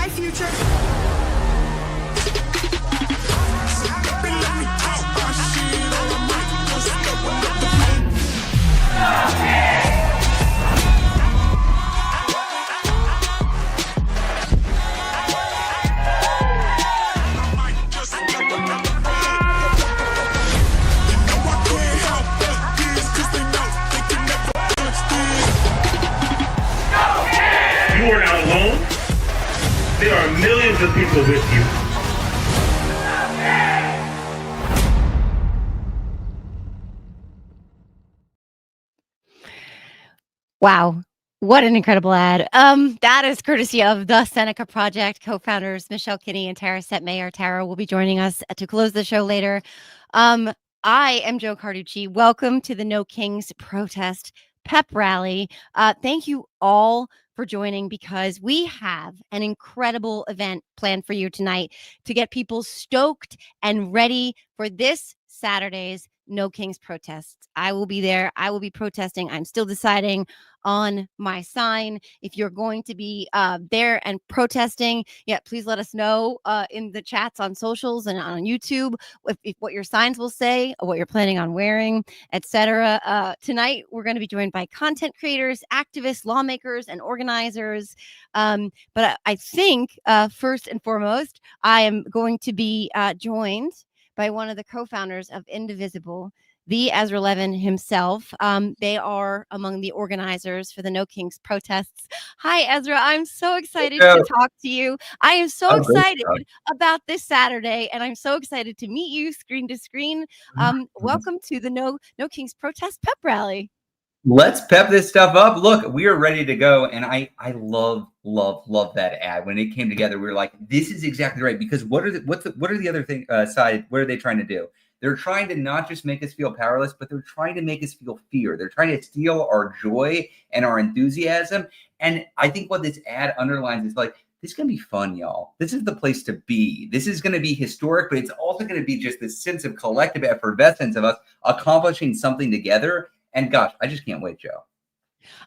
my future. You are not alone. There are millions of people with you. Wow. What an incredible ad. That is courtesy of the Seneca Project co-founders, Michelle Kinney and Tara Setmayer. Tara will be joining us to close the show later. I am Joe Carducci. Welcome to the No Kings Protest Pep Rally. Thank you all for joining, because we have an incredible event planned for you tonight to get people stoked and ready for this Saturday's No Kings protests. I will be there. I will be protesting. I'm still deciding on my sign. If you're going to be there and protesting, please let us know in the chats on socials and on YouTube if what your signs will say, or what you're planning on wearing, etc. Tonight, we're going to be joined by content creators, activists, lawmakers, and organizers. But I think first and foremost, I am going to be joined by one of the co-founders of Indivisible, the Ezra Levin himself. They are among the organizers for the No Kings protests. Hi, Ezra. I'm so excited to talk to you. I am so excited about this Saturday, and I'm so excited to meet you screen to screen. Welcome to the No Kings Protest Pep Rally. Let's pep this stuff up. Look, we are ready to go. And I love that ad. When it came together, we were like, this is exactly right. Because what are the other side? What are they trying to do? They're trying to not just make us feel powerless, but they're trying to make us feel fear. They're trying to steal our joy and our enthusiasm. And I think what this ad underlines is like, this is going to be fun, y'all. This is the place to be. This is going to be historic, but it's also going to be just this sense of collective effervescence of us accomplishing something together. And gosh, I just can't wait, Joe.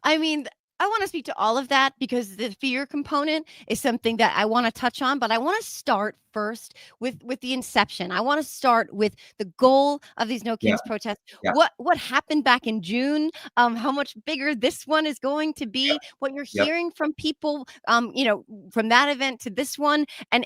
I mean, I want to speak to all of that, because the fear component is something that I want to touch on, but I want to start first with the inception. I want to start with the goal of these No Kings protests. Yeah. What happened back in June? How much bigger this one is going to be? What you're hearing from people, from that event to this one, and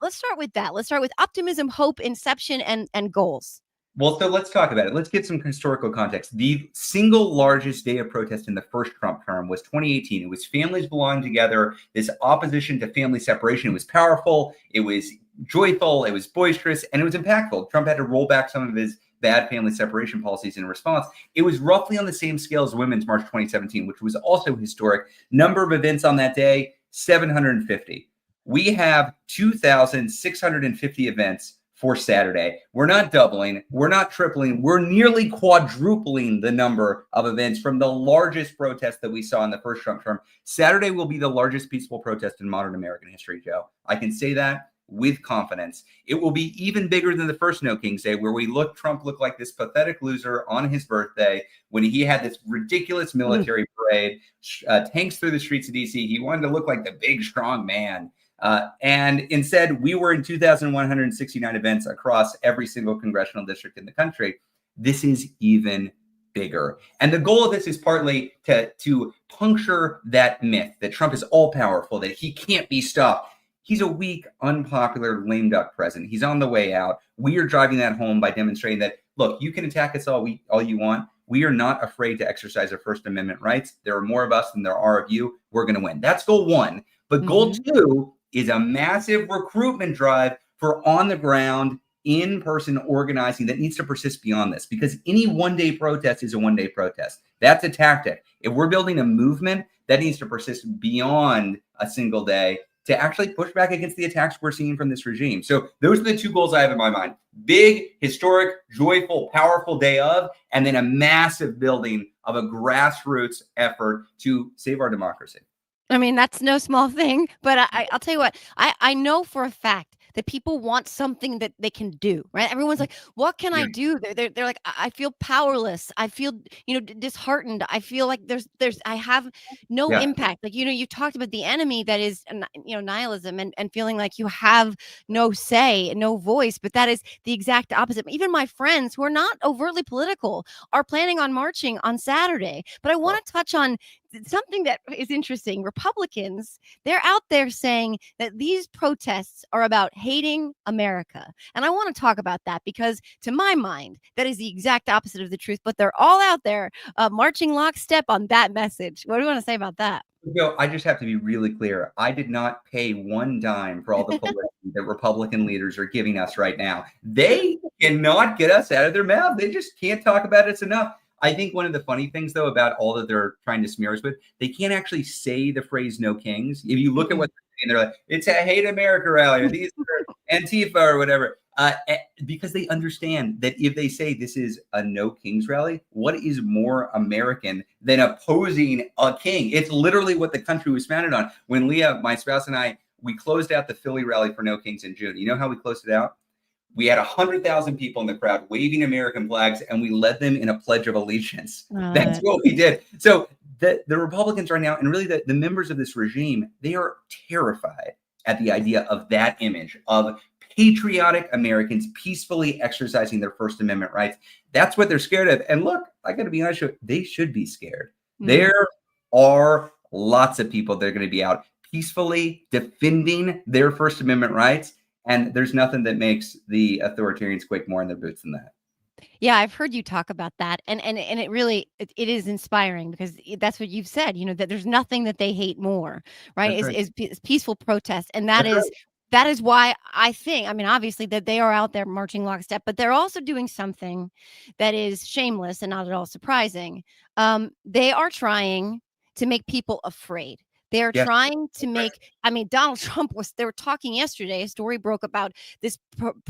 let's start with that. Let's start with optimism, hope, inception, and goals. Well, so let's talk about it. Let's get some historical context. The single largest day of protest in the first Trump term was 2018. It was families belonging together, this opposition to family separation. It was powerful, it was joyful, it was boisterous, and it was impactful. Trump had to roll back some of his bad family separation policies in response. It was roughly on the same scale as Women's March 2017, which was also historic. Number of events on that day, 750. We have 2,650 events for Saturday. We're not doubling, we're not tripling, we're nearly quadrupling the number of events from the largest protest that we saw in the first Trump term. Saturday will be the largest peaceful protest in modern American history, Joe. I can say that with confidence. It will be even bigger than the first No Kings Day, where Trump looked like this pathetic loser on his birthday when he had this ridiculous military parade, tanks through the streets of DC. He wanted to look like the big, strong man. And instead, we were in 2,169 events across every single congressional district in the country. This is even bigger. And the goal of this is partly to puncture that myth that Trump is all powerful, that he can't be stopped. He's a weak, unpopular, lame duck president. He's on the way out. We are driving that home by demonstrating that, look, you can attack us all you want. We are not afraid to exercise our First Amendment rights. There are more of us than there are of you. We're going to win. That's goal one. But goal two is a massive recruitment drive for on-the-ground, in-person organizing that needs to persist beyond this, because any one-day protest is a one-day protest. That's a tactic. If we're building a movement, that needs to persist beyond a single day to actually push back against the attacks we're seeing from this regime. So those are the two goals I have in my mind. Big, historic, joyful, powerful day of, and then a massive building of a grassroots effort to save our democracy. I mean, that's no small thing, but I'll tell you what, I know for a fact that people want something that they can do, right? Everyone's like, what can I do? They're like, I feel powerless. I feel, disheartened. I feel like I have no Yeah. impact. Like, you talked about the enemy that is, nihilism and feeling like you have no say, no voice, but that is the exact opposite. Even my friends who are not overtly political are planning on marching on Saturday. But I want to touch on something that is interesting. Republicans, they're out there saying that these protests are about hating America. And I want to talk about that because, to my mind, that is the exact opposite of the truth. But they're all out there marching lockstep on that message. What do you want to say about that? I just have to be really clear. I did not pay one dime for all the publicity that Republican leaders are giving us right now. They cannot get us out of their mouth. They just can't talk about it enough. I think one of the funny things, though, about all that they're trying to smear us with, they can't actually say the phrase "no kings." If you look at what they're saying, they're like, "It's a hate America rally," or "These are Antifa," or whatever. Because they understand that if they say this is a no kings rally, what is more American than opposing a king? It's literally what the country was founded on. When Leah, my spouse, and we closed out the Philly rally for no kings in June. You know how we closed it out? We had 100,000 people in the crowd waving American flags, and we led them in a pledge of allegiance. That's what we did. So the Republicans right now, and really the members of this regime, they are terrified at the idea of that image of patriotic Americans peacefully exercising their First Amendment rights. That's what they're scared of. And look, I got to be honest with you, they should be scared. There are lots of people that are going to be out peacefully defending their First Amendment rights. And there's nothing that makes the authoritarians quake more in their boots than that. Yeah, I've heard you talk about that, and it really it is inspiring because that's what you've said. That there's nothing that they hate more, right? That's right. Is peaceful protest, and That's right. that is why I think. I mean, obviously that they are out there marching lockstep, but they're also doing something that is shameless and not at all surprising. They are trying to make people afraid. They're Yes. trying to make. I mean, Donald Trump they were talking yesterday. A story broke about this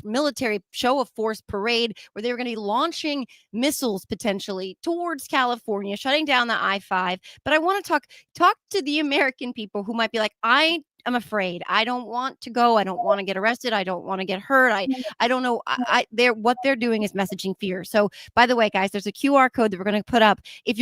military show of force parade where they were going to be launching missiles potentially towards California, shutting down the I-5. But I want to talk to the American people who might be like, I'm afraid. I don't want to go. I don't want to get arrested. I don't want to get hurt. I don't know. What they're doing is messaging fear. So, by the way, guys, there's a QR code that we're going to put up. If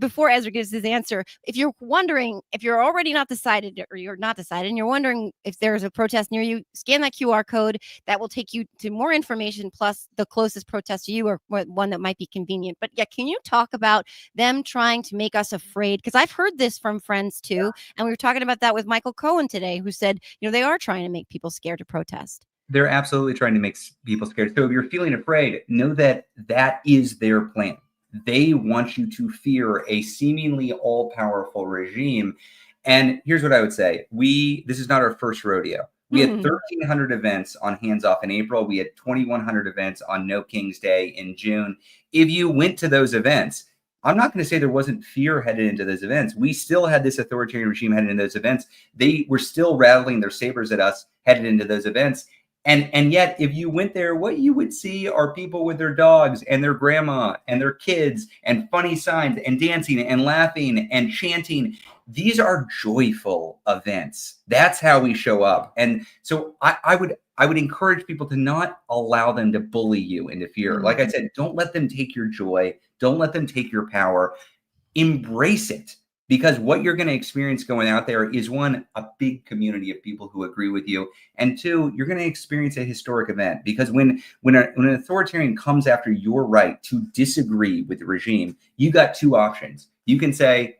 before Ezra gives his answer, if you're wondering, if you're already not decided or you're not decided and you're wondering if there's a protest near you, scan that QR code. That will take you to more information plus the closest protest to you or one that might be convenient. But yeah, can you talk about them trying to make us afraid? Because I've heard this from friends too. And we were talking about that with Michael Cohen today, who said, they are trying to make people scared to protest. They're absolutely trying to make people scared. So if you're feeling afraid, know that that is their plan. They want you to fear a seemingly all-powerful regime. And here's what I would say. This is not our first rodeo. We had 1,300 events on Hands Off in April. We had 2,100 events on No King's Day in June. If you went to those events, I'm not going to say there wasn't fear headed into those events. We still had this authoritarian regime headed into those events. They were still rattling their sabers at us headed into those events. And yet, if you went there, what you would see are people with their dogs and their grandma and their kids and funny signs and dancing and laughing and chanting. These are joyful events. That's how we show up. And so I would encourage people to not allow them to bully you into fear. Like I said, don't let them take your joy. Don't let them take your power. Embrace it. Because what you're going to experience going out there is, one, a big community of people who agree with you. And two, you're going to experience a historic event. Because when an authoritarian comes after your right to disagree with the regime, you got two options. You can say,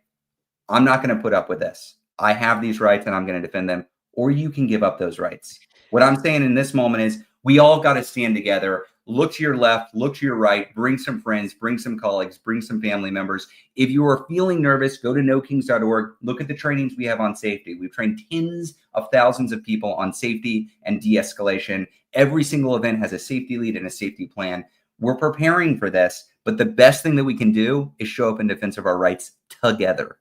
I'm not going to put up with this. I have these rights and I'm going to defend them. Or you can give up those rights. What I'm saying in this moment is we all got to stand together. Look to your left, look to your right, bring some friends, bring some colleagues, bring some family members. If you are feeling nervous, go to nokings.org. Look at the trainings we have on safety. We've trained tens of thousands of people on safety and de-escalation. Every single event has a safety lead and a safety plan. We're preparing for this, but the best thing that we can do is show up in defense of our rights together.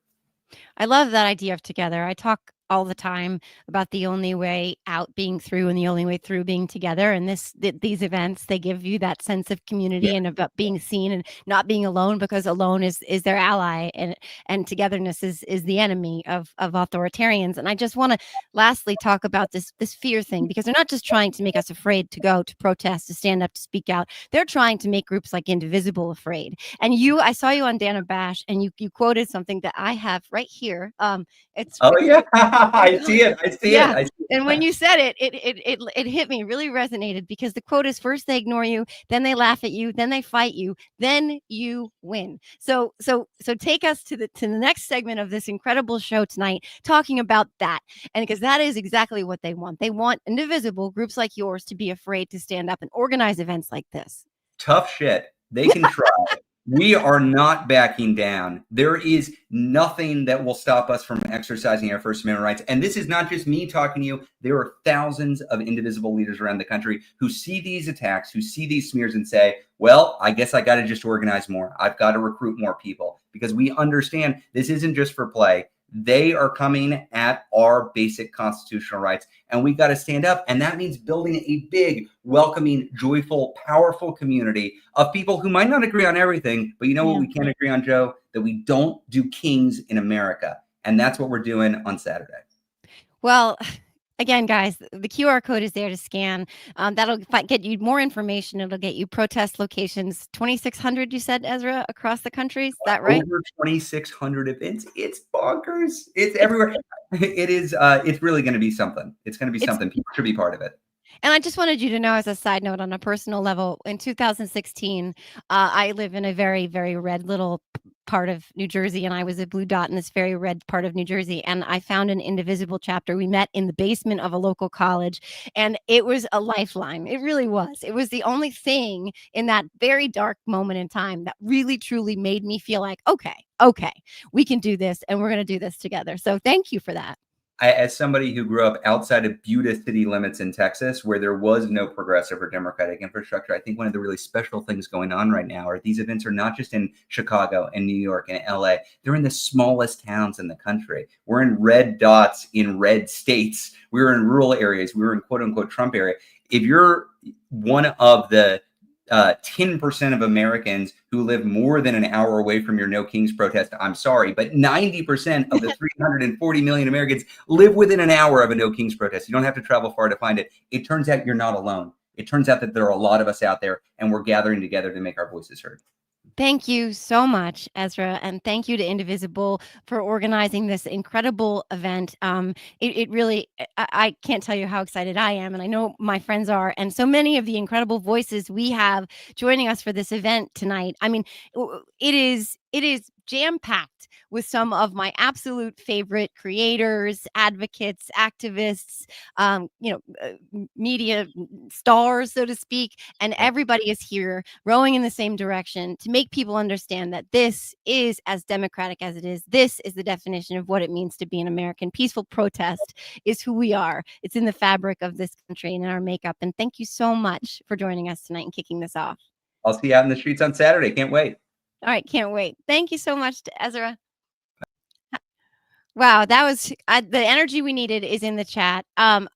I love that idea of together. I talk all the time about the only way out being through and the only way through being together. And these events, they give you that sense of community and about being seen and not being alone, because alone is their ally, and togetherness is the enemy of authoritarians. And I just want to lastly talk about this fear thing, because they're not just trying to make us afraid to go to protest, to stand up, to speak out. They're trying to make groups like Indivisible afraid. And I saw you on Dana Bash, and you quoted something that I have right here. It's I see it. I see yeah. it. I see it. And when you said it hit me, really resonated, because the quote is, first they ignore you, then they laugh at you, then they fight you, then you win. So take us to the next segment of this incredible show tonight, talking about that. And because that is exactly what they want. They want Indivisible, groups like yours, to be afraid to stand up and organize events like this. Tough shit. They can try. We are not backing down. There is nothing that will stop us from exercising our First Amendment rights. And this is not just me talking to you. There are thousands of Indivisible leaders around the country who see these attacks, who see these smears and say, well, I guess I got to just organize more. I've got to recruit more people, because we understand this isn't just for play. They are coming at our basic constitutional rights, and we've got to stand up. And that means building a big, welcoming, joyful, powerful community of people who might not agree on everything, but you know what we can agree on, Joe? That we don't do kings in America. And that's what we're doing on Saturday. Well, again, guys, the QR code is there to scan. That'll get you more information. It'll get you protest locations, 2,600, you said, Ezra, across the country. Is that right? Over 2,600 events. It's bonkers. It's everywhere. It is. It's really going to be something. It's going to be something. People should be part of it. And I just wanted you to know, as a side note, on a personal level, in 2016, I live in a very, very red little part of New Jersey, and I was a blue dot in this very red part of New Jersey, and I found an Indivisible chapter. We met in the basement of a local college, and it was a lifeline. It really was. It was the only thing in that very dark moment in time that really, truly made me feel like, okay, we can do this, and we're going to do this together. So thank you for that. As somebody who grew up outside of Buda city limits in Texas, where there was no progressive or democratic infrastructure, I think one of the really special things going on right now are these events are not just in Chicago and New York and LA. They're in the smallest towns in the country. We're in red dots in red states. We're in rural areas. We're in quote unquote Trump area. If you're one of the 10% of Americans who live more than an hour away from your No Kings protest, I'm sorry, but 90% of the 340 million Americans live within an hour of a No Kings protest. You don't have to travel far to find it. It turns out you're not alone. It turns out that there are a lot of us out there, and we're gathering together to make our voices heard. Thank you so much, Ezra, and thank you to Indivisible for organizing this incredible event. It really, I can't tell you how excited I am, and I know my friends are, and so many of the incredible voices we have joining us for this event tonight. I mean, it is jam-packed with some of my absolute favorite creators, advocates, activists, media stars, so to speak, and everybody is here rowing in the same direction to make people understand that this is as democratic as it is. This is the definition of what it means to be an American. Peaceful protest is who we are. It's in the fabric of this country and in our makeup. And thank you so much for joining us tonight and kicking this off. I'll see you out in the streets on Saturday. Can't wait. All right, can't wait. Thank you so much to Ezra. Wow, that was the energy we needed is in the chat. I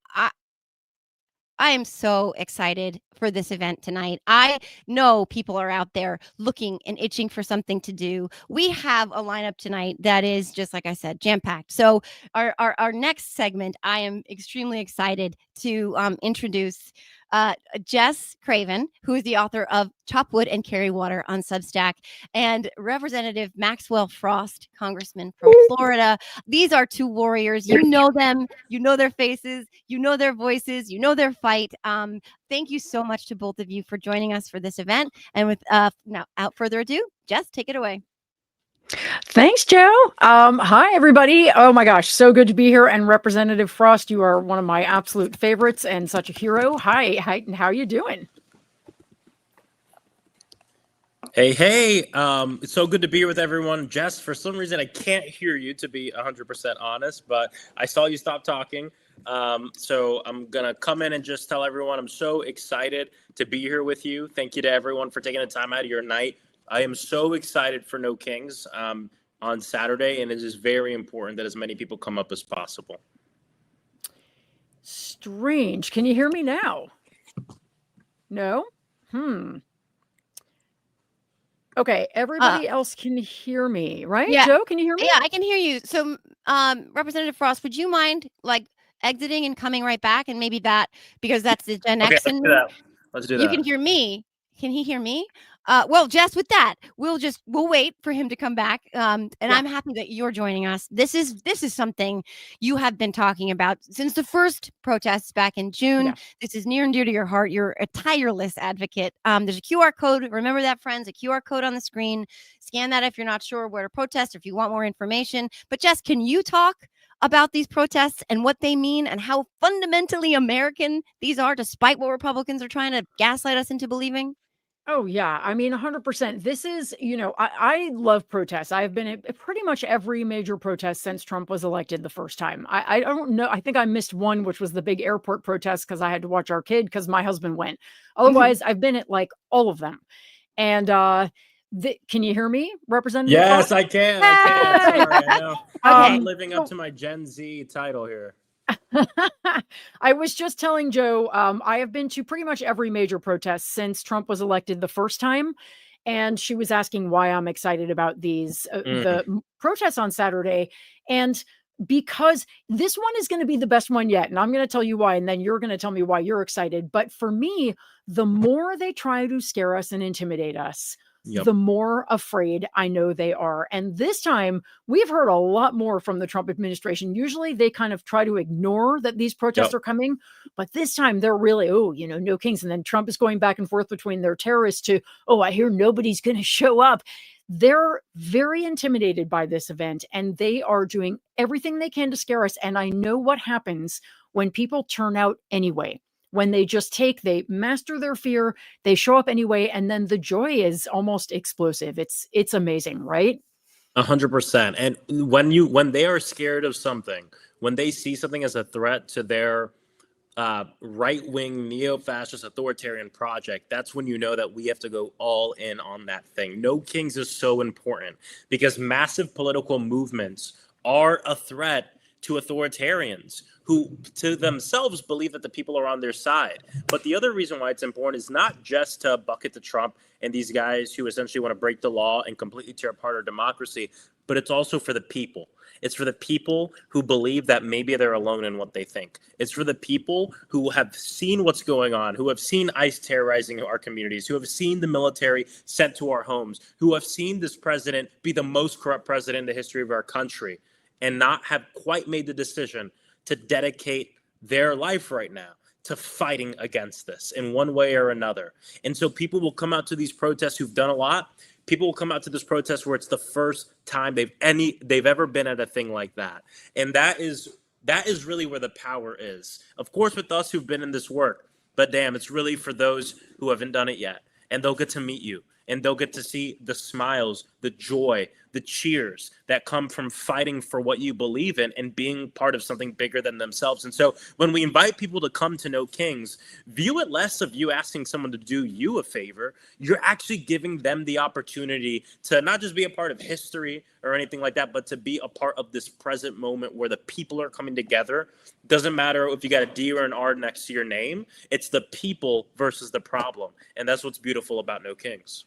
am so excited for this event tonight. I know people are out there looking and itching for something to do. We have a lineup tonight that is, just like I said, jam-packed. So our next segment, I am extremely excited to introduce Jess Craven, who is the author of Chop Wood and Carry Water on Substack, and Representative Maxwell Frost, Congressman from Florida. These are two warriors. You know them. You know their faces. You know their voices. You know their fight. Thank you so much to both of you for joining us for this event. And now, without further ado, Jess, take it away. Thanks, Joe. Hi, everybody. Oh my gosh, so good to be here. And Representative Frost, you are one of my absolute favorites and such a hero. Hi, how you doing? Hey, it's so good to be here with everyone. Jess, for some reason, I can't hear you, to be 100% honest, but I saw you stop talking. So I'm going to come in and just tell everyone I'm so excited to be here with you. Thank you to everyone for taking the time out of your night. I am so excited for No Kings on Saturday, and it is very important that as many people come up as possible. Strange. Can you hear me now? No? Okay, everybody else can hear me, right? Yeah. Joe, can you hear me? Yeah, I can hear you. So, Representative Frost, would you mind exiting and coming right back? And maybe because that's the Gen Okay, X let's in do me. that. Let's do You that. can hear me. Can he hear me? Well, Jess, with that, we'll wait for him to come back. And I'm happy that you're joining us. This is something you have been talking about since the first protests back in June. Yeah. This is near and dear to your heart. You're a tireless advocate. There's a QR code. Remember that, friends, a QR code on the screen. Scan that if you're not sure where to protest or if you want more information. But Jess, can you talk about these protests and what they mean and how fundamentally American these are, despite what Republicans are trying to gaslight us into believing? Oh, yeah. I mean, 100%. This is, I love protests. I've been at pretty much every major protest since Trump was elected the first time. I don't know. I think I missed one, which was the big airport protest because I had to watch our kid because my husband went. Otherwise, I've been at like all of them. And can you hear me, Representative? Yes, Frost? I can. Sorry, I know. I'm not living up to my Gen Z title here. I was just telling Joe, I have been to pretty much every major protest since Trump was elected the first time. And she was asking why I'm excited about these, the protests on Saturday. And because this one is going to be the best one yet. And I'm going to tell you why. And then you're going to tell me why you're excited. But for me, the more they try to scare us and intimidate us, the more afraid I know they are. And this time we've heard a lot more from the Trump administration. Usually they kind of try to ignore that these protests are coming, but this time they're really, no kings. And then Trump is going back and forth between their terrorists to, I hear nobody's going to show up. They're very intimidated by this event and they are doing everything they can to scare us. And I know what happens when people turn out anyway. When they they master their fear, they show up anyway, and then the joy is almost explosive. It's amazing, right? 100%. And when they are scared of something, when they see something as a threat to their right-wing neo-fascist authoritarian project, that's when you know that we have to go all in on that thing. No Kings is so important because massive political movements are a threat to authoritarians who to themselves believe that the people are on their side. But the other reason why it's important is not just to bucket the Trump and these guys who essentially want to break the law and completely tear apart our democracy, but it's also for the people. It's for the people who believe that maybe they're alone in what they think. It's for the people who have seen what's going on, who have seen ICE terrorizing our communities, who have seen the military sent to our homes, who have seen this president be the most corrupt president in the history of our country and not have quite made the decision to dedicate their life right now to fighting against this in one way or another. And so people will come out to these protests who've done a lot. People will come out to this protest where it's the first time they've ever been at a thing like that. And that is really where the power is. Of course, with us who've been in this work, but damn, it's really for those who haven't done it yet. And they'll get to meet you. And they'll get to see the smiles, the joy, the cheers that come from fighting for what you believe in and being part of something bigger than themselves. And so when we invite people to come to know Kings, view it less of you asking someone to do you a favor. You're actually giving them the opportunity to not just be a part of history or anything like that, but to be a part of this present moment where the people are coming together. Doesn't matter if you got a D or an R next to your name. It's the people versus the problem. And that's what's beautiful about No Kings.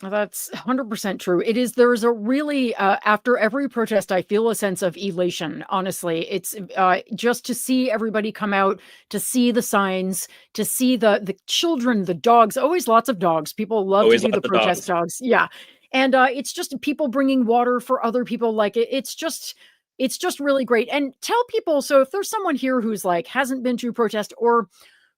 That's 100% true. It is. There's a really, after every protest, I feel a sense of elation. Honestly, it's just to see everybody come out, to see the signs, to see the children, the dogs, always lots of dogs. People love to do the protest dogs. Yeah. And it's just people bringing water for other people. Like it's just really great. And tell people, so if there's someone here who's like, hasn't been to a protest or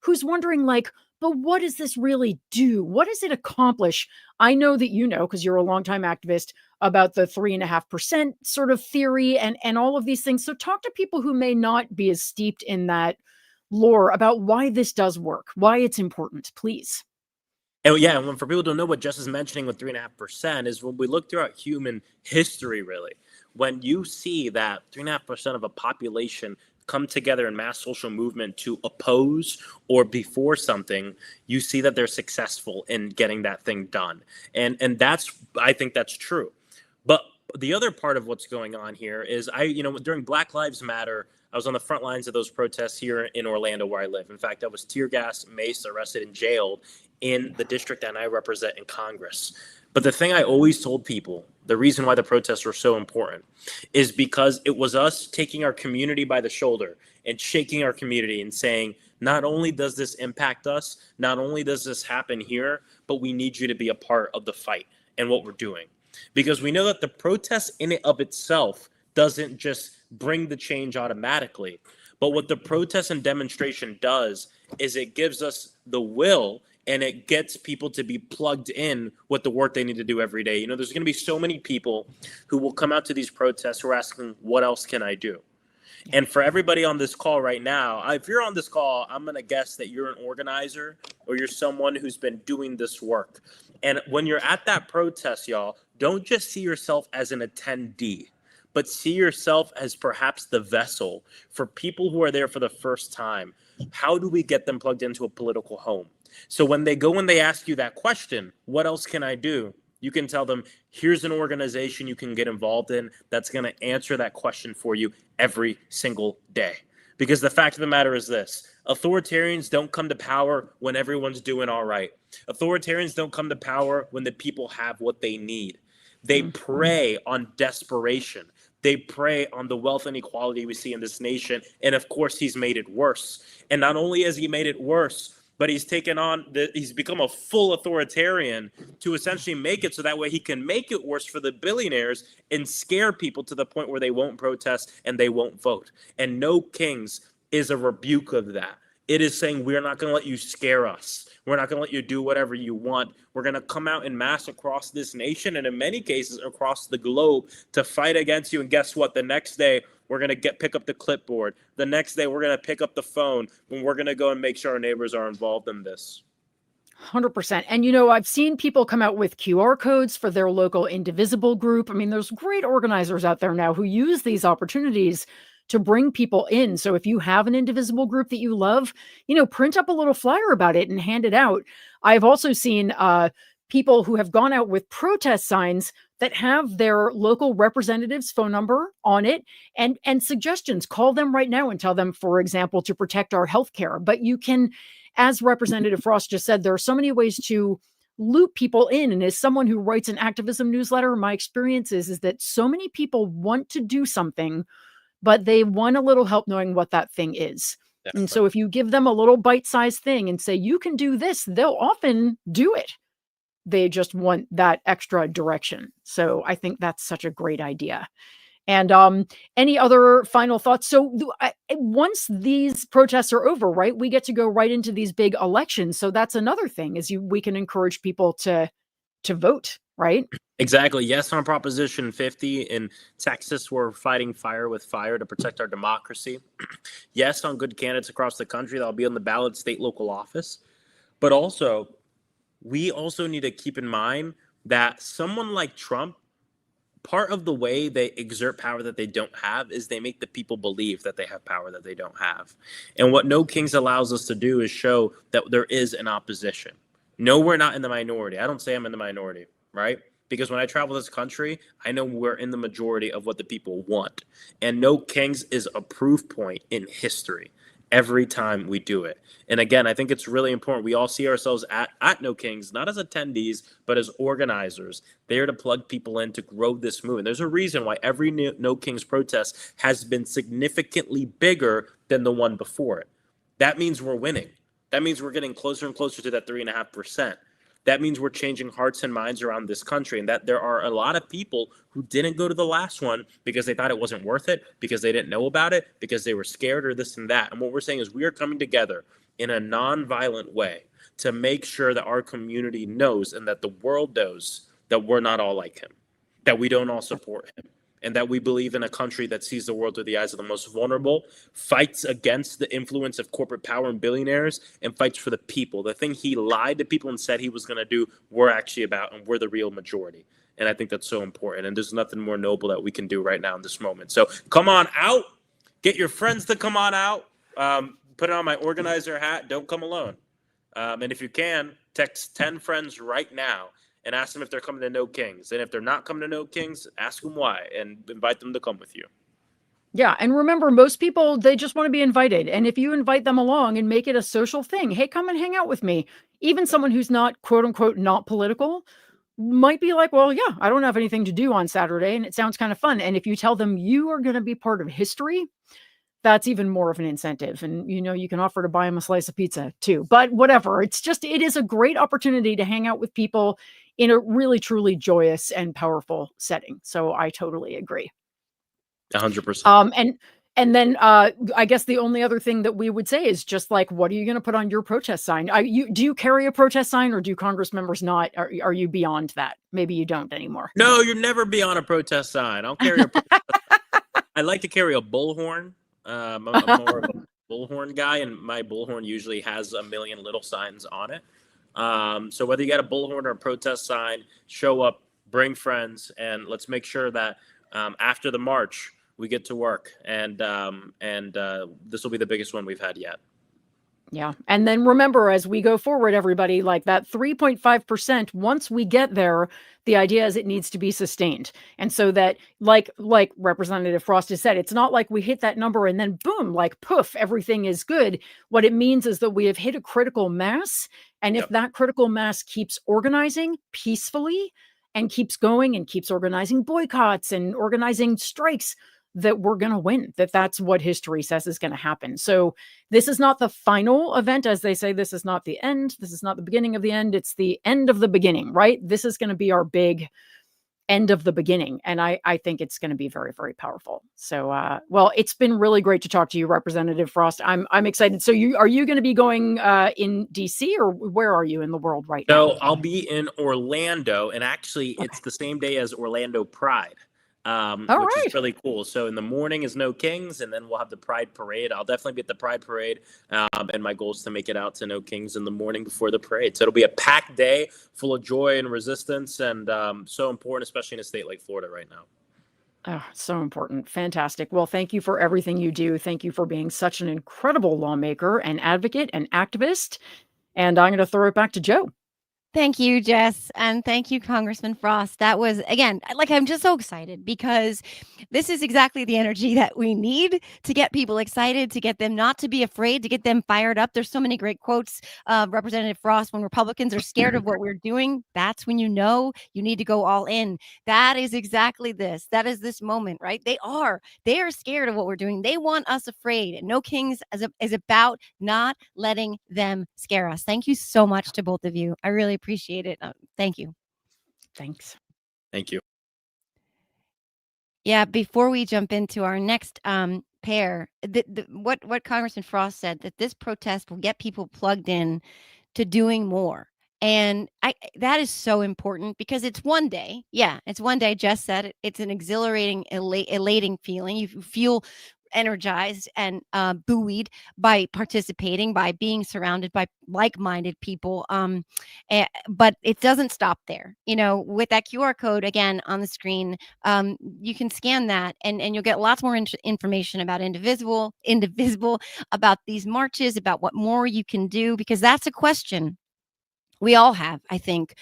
who's wondering like, but what does this really do? What does it accomplish? I know that you know, because you're a longtime activist, about the 3.5% sort of theory and all of these things. So talk to people who may not be as steeped in that lore about why this does work, why it's important, please. And yeah, and for people who don't know what Jess is mentioning with 3.5% is when we look throughout human history, really, when you see that 3.5% of a population come together in mass social movement to oppose or be for something, you see that they're successful in getting that thing done. And that's, I think that's true. But the other part of what's going on here is during Black Lives Matter, I was on the front lines of those protests here in Orlando where I live. In fact, I was tear gassed, maced, arrested, and jailed in the district that I represent in Congress. But the thing I always told people, the reason why the protests were so important is because it was us taking our community by the shoulder and shaking our community and saying, not only does this impact us, not only does this happen here, but we need you to be a part of the fight and what we're doing. Because we know that the protest in and of itself doesn't just bring the change automatically. But what the protest and demonstration does is it gives us the will and it gets people to be plugged in with the work they need to do every day. There's going to be so many people who will come out to these protests who are asking, what else can I do? And for everybody on this call right now, if you're on this call, I'm going to guess that you're an organizer or you're someone who's been doing this work. And when you're at that protest, y'all, don't just see yourself as an attendee, but see yourself as perhaps the vessel for people who are there for the first time. How do we get them plugged into a political home? So when they go and they ask you that question, what else can I do? You can tell them, here's an organization you can get involved in that's going to answer that question for you every single day. Because the fact of the matter is this: authoritarians don't come to power when everyone's doing all right. Authoritarians don't come to power when the people have what they need. They prey on desperation. They prey on the wealth inequality we see in this nation. And of course, he's made it worse. And not only has he made it worse, but he's become a full authoritarian to essentially make it so that way he can make it worse for the billionaires and scare people to the point where they won't protest and they won't vote. And No Kings is a rebuke of that. It is saying, we're not going to let you scare us. We're not going to let you do whatever you want. We're going to come out in mass across this nation and in many cases across the globe to fight against you. And guess what? The next day, we're going to pick up the clipboard. The next day, we're going to pick up the phone and we're going to go and make sure our neighbors are involved in this. 100%. And, I've seen people come out with QR codes for their local indivisible group. I mean, there's great organizers out there now who use these opportunities to bring people in. So if you have an indivisible group that you love, print up a little flyer about it and hand it out. I've also seen people who have gone out with protest signs that have their local representative's phone number on it and suggestions. Call them right now and tell them, for example, to protect our healthcare. But you can, as Representative Frost just said, there are so many ways to loop people in. And as someone who writes an activism newsletter, my experience is that so many people want to do something, but they want a little help knowing what that thing is. Definitely. And so if you give them a little bite-sized thing and say, you can do this, they'll often do it. They just want that extra direction. So I think that's such a great idea. And any other final thoughts? So once these protests are over, right, we get to go right into these big elections. So that's another thing is we can encourage people to vote, right? Exactly. Yes, on Proposition 50 in Texas, we're fighting fire with fire to protect our democracy. Yes, on good candidates across the country that'll be on the ballot, state, local office. But also, we also need to keep in mind that someone like Trump, part of the way they exert power that they don't have is they make the people believe that they have power that they don't have. And what No Kings allows us to do is show that there is an opposition. No, we're not in the minority. I don't say I'm in the minority, right? Because when I travel this country, I know we're in the majority of what the people want. And No Kings is a proof point in history every time we do it. And again, I think it's really important. We all see ourselves at No Kings, not as attendees, but as organizers, there to plug people in to grow this movement. There's a reason why every No Kings protest has been significantly bigger than the one before it. That means we're winning. That means we're getting closer and closer to that 3.5%. That means we're changing hearts and minds around this country, and that there are a lot of people who didn't go to the last one because they thought it wasn't worth it, because they didn't know about it, because they were scared or this and that. And what we're saying is we are coming together in a nonviolent way to make sure that our community knows and that the world knows that we're not all like him, that we don't all support him, and that we believe in a country that sees the world through the eyes of the most vulnerable, fights against the influence of corporate power and billionaires, and fights for the people. The thing he lied to people and said he was going to do, we're actually about, and we're the real majority. And I think that's so important. And there's nothing more noble that we can do right now in this moment. So come on out. Get your friends to come on out. Put on my organizer hat. Don't come alone. And if you can, text 10 friends right now and ask them if they're coming to No Kings. And if they're not coming to No Kings, ask them why and invite them to come with you. Yeah. And remember, most people, they just want to be invited. And if you invite them along and make it a social thing, hey, come and hang out with me. Even someone who's not, quote unquote, not political might be like, well, yeah, I don't have anything to do on Saturday and it sounds kind of fun. And if you tell them you are going to be part of history, that's even more of an incentive. And, you can offer to buy them a slice of pizza too, but whatever. It is a great opportunity to hang out with people in a really, truly joyous and powerful setting. So I totally agree. 100%. And then I guess the only other thing that we would say is just like, what are you going to put on your protest sign? Do you carry a protest sign, or do Congress members not? Are you beyond that? Maybe you don't anymore. No, you're never beyond a protest sign. I'll carry a protest sign. I like to carry a bullhorn. I'm more of a bullhorn guy, and my bullhorn usually has a million little signs on it. So whether you got a bullhorn or a protest sign, show up, bring friends, and let's make sure that after the march, we get to work, and this will be the biggest one we've had yet. Yeah. And then remember, as we go forward, everybody, like that 3.5%, once we get there, the idea is it needs to be sustained. And so that, like Representative Frost has said, it's not like we hit that number and then boom, like poof, everything is good. What it means is that we have hit a critical mass. And if that critical mass keeps organizing peacefully and keeps going and keeps organizing boycotts and organizing strikes, that we're going to win, that's what history says is going to happen. So this is not the final event. As they say, this is not the end. This is not the beginning of the end. It's the end of the beginning, right? This is going to be our big end of the beginning. And I think it's going to be very, very powerful. So, well, it's been really great to talk to you, Representative Frost. I'm excited. So are you going to be going in DC, or where are you in the world right now? So I'll be in Orlando, and actually it's the same day as Orlando Pride. Which is really cool. So in the morning is No Kings, and then we'll have the Pride Parade. I'll definitely be at the Pride Parade, and my goal is to make it out to No Kings in the morning before the parade. So it'll be a packed day full of joy and resistance, and so important, especially in a state like Florida right now. Oh, so important. Fantastic. Well, thank you for everything you do. Thank you for being such an incredible lawmaker and advocate and activist. And I'm going to throw it back to Joe. Thank you, Jess. And thank you, Congressman Frost. That was, again, like, I'm just so excited because this is exactly the energy that we need to get people excited, to get them not to be afraid, to get them fired up. There's so many great quotes, Representative Frost, when Republicans are scared of what we're doing, that's when you know you need to go all in. That is exactly this. That is this moment, right? They are scared of what we're doing. They want us afraid. And No Kings is about not letting them scare us. Thank you so much to both of you. I really appreciate it. Thank you. Thanks. Thank you. Yeah, before we jump into our next pair, what Congressman Frost said, that this protest will get people plugged in to doing more. And that is so important because it's one day. Yeah, it's one day. Jess said it. It's an exhilarating, elating feeling. You feel energized and buoyed by participating, by being surrounded by like-minded people. But it doesn't stop there. With that QR code again on the screen, you can scan that and you'll get lots more information about indivisible, about these marches, about what more you can do, because that's a question we all have, I think,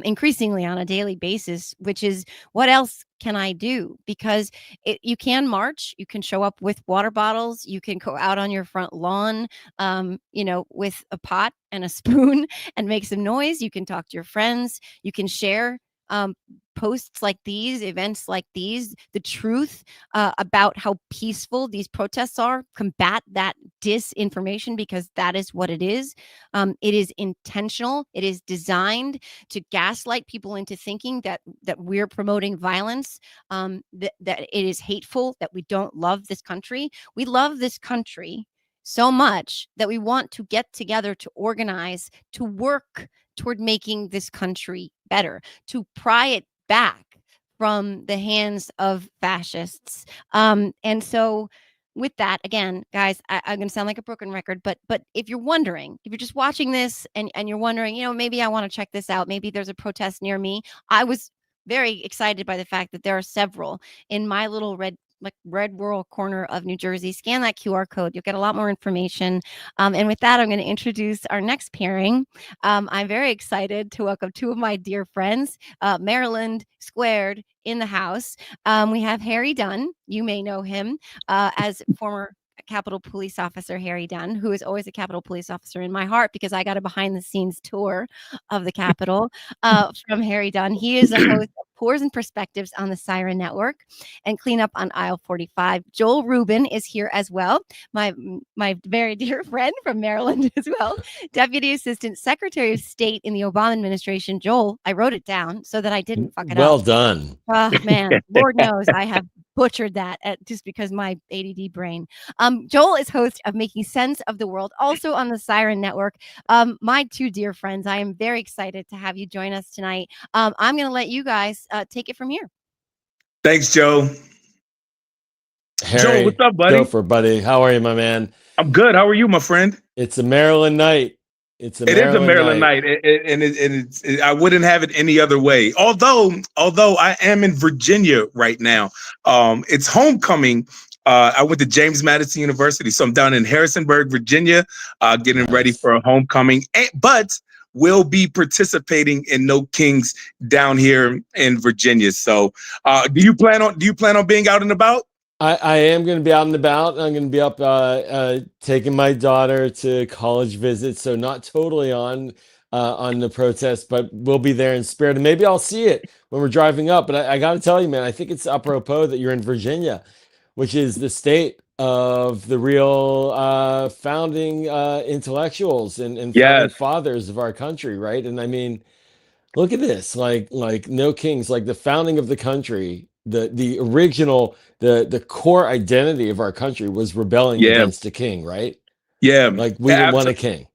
increasingly on a daily basis, which is, what else can I do? Because you can march, you can show up with water bottles, you can go out on your front lawn, with a pot and a spoon and make some noise. You can talk to your friends, you can share posts like these, events like these, the truth about how peaceful these protests are, combat that disinformation, because that is what it is. It is intentional. It is designed to gaslight people into thinking that we're promoting violence, that it is hateful, that we don't love this country. We love this country so much that we want to get together to organize, to work toward making this country better, to pry it back from the hands of fascists. And so with that, again, guys, I'm going to sound like a broken record, but if you're wondering, if you're just watching this and you're wondering, maybe I want to check this out, maybe there's a protest near me. I was very excited by the fact that there are several in my little red like red rural corner of New Jersey. Scan that QR code. You'll get a lot more information. And with that, I'm going to introduce our next pairing. I'm very excited to welcome two of my dear friends, Maryland Squared in the house. We have Harry Dunn. You may know him as former Capitol Police Officer Harry Dunn, who is always a Capitol Police Officer in my heart because I got a behind-the-scenes tour of the Capitol from Harry Dunn. He is a host of Pores and Perspectives on the Siren Network and Cleanup on Aisle 45. Joel Rubin is here as well, my very dear friend from Maryland as well, Deputy Assistant Secretary of State in the Obama administration. Joel, I wrote it down so that I didn't fuck it up. Well done. Oh, man, Lord knows I have butchered that just because my ADD brain. Joel is host of Making Sense of the World, also on the Siren Network. My two dear friends, I am very excited to have you join us tonight. I'm going to let you guys take it from here. Thanks, Joe. Harry, Joe, what's up, buddy? Go for it, buddy. How are you, my man? I'm good. How are you, my friend? It's a Maryland night. It is a Maryland night, and I wouldn't have it any other way. Although I am in Virginia right now. It's homecoming. I went to James Madison University, so I'm down in Harrisonburg, Virginia, getting ready for a homecoming. But will be participating in No Kings down here in Virginia. So, do you plan on being out and about? I am going to be out and about. I'm going to be up taking my daughter to college visits, so not totally on the protest, but we'll be there in spirit. And maybe I'll see it when we're driving up. But I got to tell you, man, I think it's apropos that you're in Virginia, which is the state of the real founding intellectuals and founding fathers of our country, right? And I mean, look at this, like No Kings, like the founding of the country, the original, the core identity of our country was rebelling against a king, right? Yeah. Like we didn't want a king.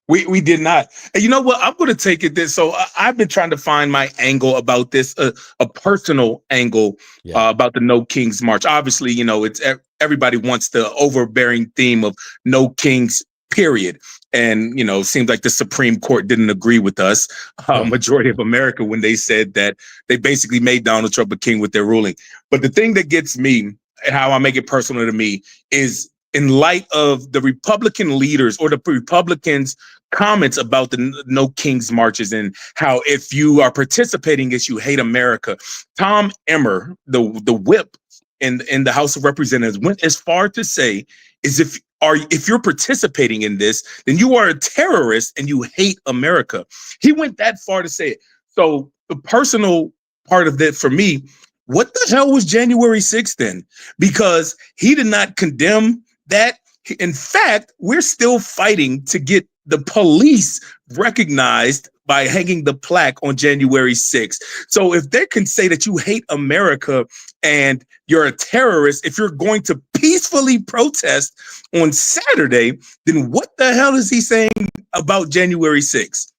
We did not. And you know what? I'm going to take it this. So I've been trying to find my angle about this, a personal angle about the No Kings March. Obviously, you know, it's everybody wants the overbearing theme of No Kings, period. And, you know, it seems like the Supreme Court didn't agree with us, majority of America, when they said that they basically made Donald Trump a king with their ruling. But the thing that gets me, and how I make it personal to me, is in light of the Republican leaders or the Republicans' comments about the No Kings marches and how if you are participating, you hate America. Tom Emmer, the whip in the House of Representatives, went as far to say is if you're participating in this, then you are a terrorist and you hate America. He went that far to say it. So the personal part of that for me, what the hell was January 6th then? Because he did not condemn that. In fact, we're still fighting to get the police recognized by hanging the plaque on January 6th. So if they can say that you hate America and you're a terrorist, if you're going to peacefully protest on Saturday, then what the hell is he saying about January 6th?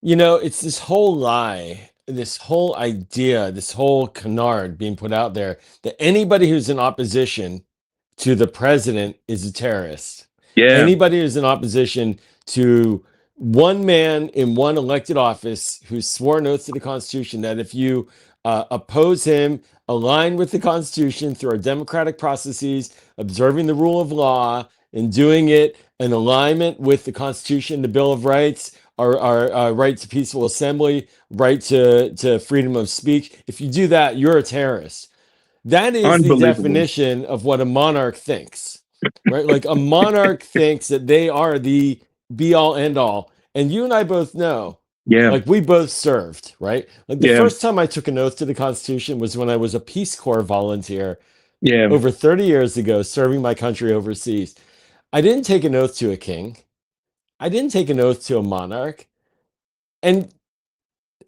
You know, it's this whole lie, this whole idea, this whole canard being put out there that anybody who's in opposition to the president is a terrorist. Yeah. Anybody who's in opposition to one man in one elected office who swore an oath to the Constitution that if you oppose him, align with the Constitution through our democratic processes, observing the rule of law, and doing it in alignment with the Constitution, the Bill of Rights, our right to peaceful assembly, right to freedom of speech. If you do that, you're a terrorist. That is the definition of what a monarch thinks, right? Like a monarch thinks that they are the be all end all. And you and I both know, like we both served, right? Like the first time I took an oath to the Constitution was when I was a Peace Corps volunteer over 30 years ago, serving my country overseas. I didn't take an oath to a king. I didn't take an oath to a monarch. And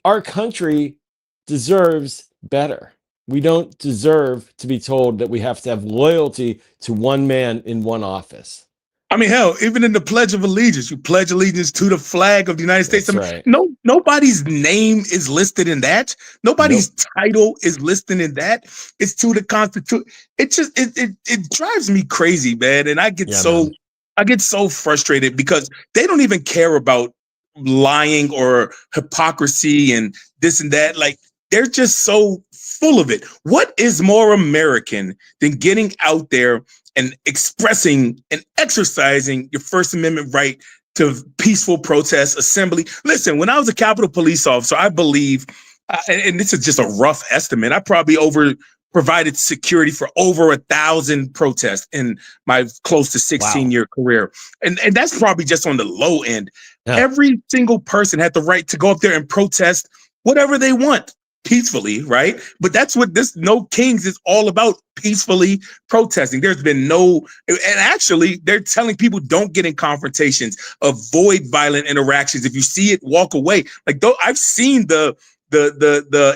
our country deserves better. We don't deserve to be told that we have to have loyalty to one man in one office. I mean, hell, even in the Pledge of Allegiance, you pledge allegiance to the flag of the United States. That's right. Nobody's name is listed in that. Nobody's title is listed in that. It's to the Constitution. It drives me crazy, man. And I get so frustrated because they don't even care about lying or hypocrisy and this and that. Like, they're just so full of it. What is more American than getting out there and expressing and exercising your First Amendment right to peaceful protest, assembly? Listen, when I was a Capitol Police officer, I believe, and this is just a rough estimate, I probably provided security for over 1,000 protests in my close to 16-year career. And that's probably just on the low end. Yeah. Every single person had the right to go up there and protest whatever they want peacefully, right? But that's what this No Kings is all about, peacefully protesting. There's been and actually they're telling people don't get in confrontations, avoid violent interactions. If you see it, walk away. Like, though, I've seen the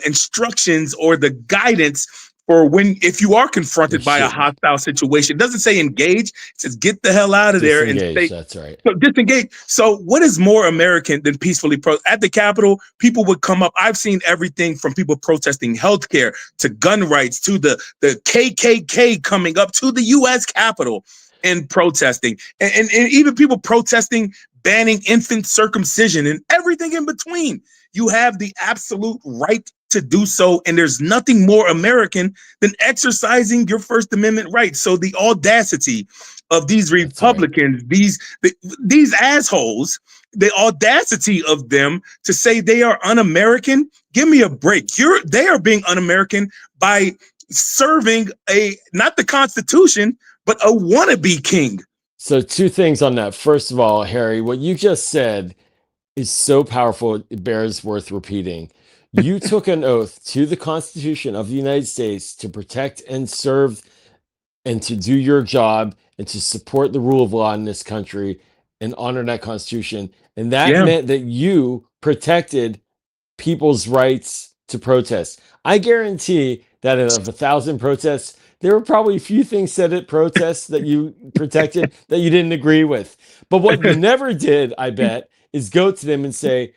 instructions or the guidance for if you are confronted by a hostile situation. It doesn't say engage, it says get the hell out of there and stay. That's right. So disengage. So what is more American than peacefully at the Capitol? People would come up. I've seen everything from people protesting healthcare to gun rights to the KKK coming up to the U.S. Capitol and protesting, and even people protesting banning infant circumcision and everything in between. You have the absolute right to do so, and there's nothing more American than exercising your First Amendment rights. So the audacity of these Republicans, these assholes, the audacity of them to say they are un-American, give me a break. They are being un-American by serving not the Constitution, but a wannabe king. So 2 things on that. First of all, Harry, what you just said is so powerful, it bears worth repeating. You took an oath to the Constitution of the United States to protect and serve and to do your job and to support the rule of law in this country and honor that Constitution. And that meant that you protected people's rights to protest. I guarantee that of 1,000 protests, there were probably a few things said at protests that you protected that you didn't agree with. But what you never did, I bet, is go to them and say,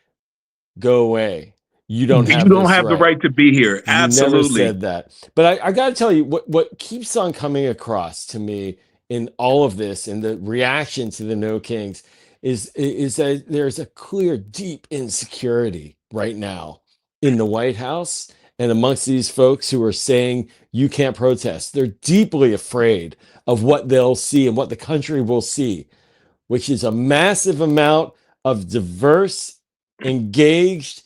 go away. You don't have the right to be here. Absolutely. You never said that. But I got to tell you, what keeps on coming across to me in all of this and the reaction to the No Kings is that there's a clear, deep insecurity right now in the White House and amongst these folks who are saying you can't protest. They're deeply afraid of what they'll see and what the country will see, which is a massive amount of diverse, engaged,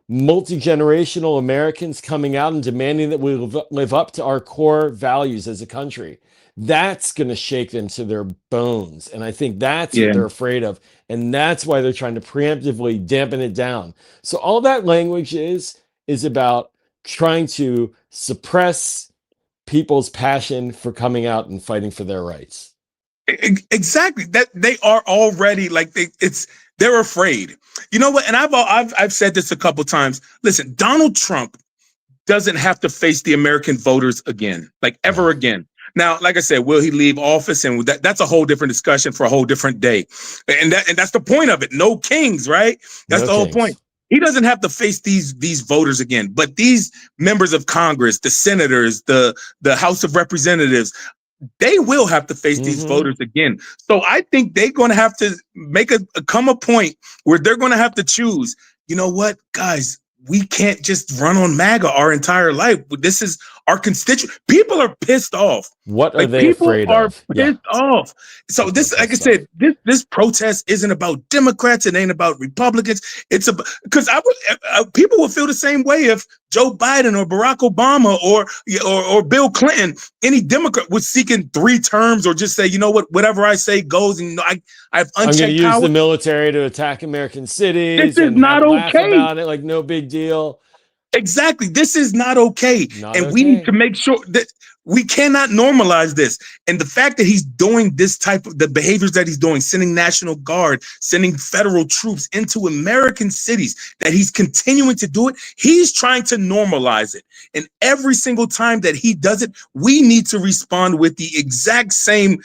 multi-generational Americans coming out and demanding that we live up to our core values as a country. That's going to shake them to their bones. And I think that's what they're afraid of. And that's why they're trying to preemptively dampen it down. So all that language is about trying to suppress people's passion for coming out and fighting for their rights. Exactly. That they are already like they're afraid. You know what? And I've said this a couple times. Listen, Donald Trump doesn't have to face the American voters again, like ever again. Now, like I said, will he leave office? And that's a whole different discussion for a whole different day. And that's the point of it. No kings, right? That's the whole point. He doesn't have to face these voters again. But these members of Congress, the senators, the House of Representatives, they will have to face these voters again. So I think they're going to have to make a point where they're going to have to choose, you know what, guys, we can't just run on MAGA our entire life. This is our constituent. People are pissed off. What are they afraid of? People are pissed off. So this, like I said, this protest isn't about Democrats. It ain't about Republicans. It's about, because people would feel the same way if Joe Biden or Barack Obama or Bill Clinton, any Democrat, was seeking 3 terms or just say, you know what, whatever I say goes. And I have unchecked power. I'm going to use the military to attack American cities. This is not okay. About it, like no big deal. Exactly. This is not okay. We need to make sure that we cannot normalize this. And the fact that he's doing this the behaviors that he's doing, sending National Guard, sending federal troops into American cities, that he's continuing to do it, he's trying to normalize it. And every single time that he does it, we need to respond with the exact same,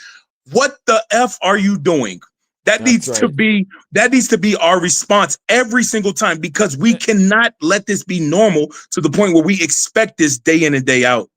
what the F are you doing? That needs to be our response every single time, because we cannot let this be normal to the point where we expect this day in and day out.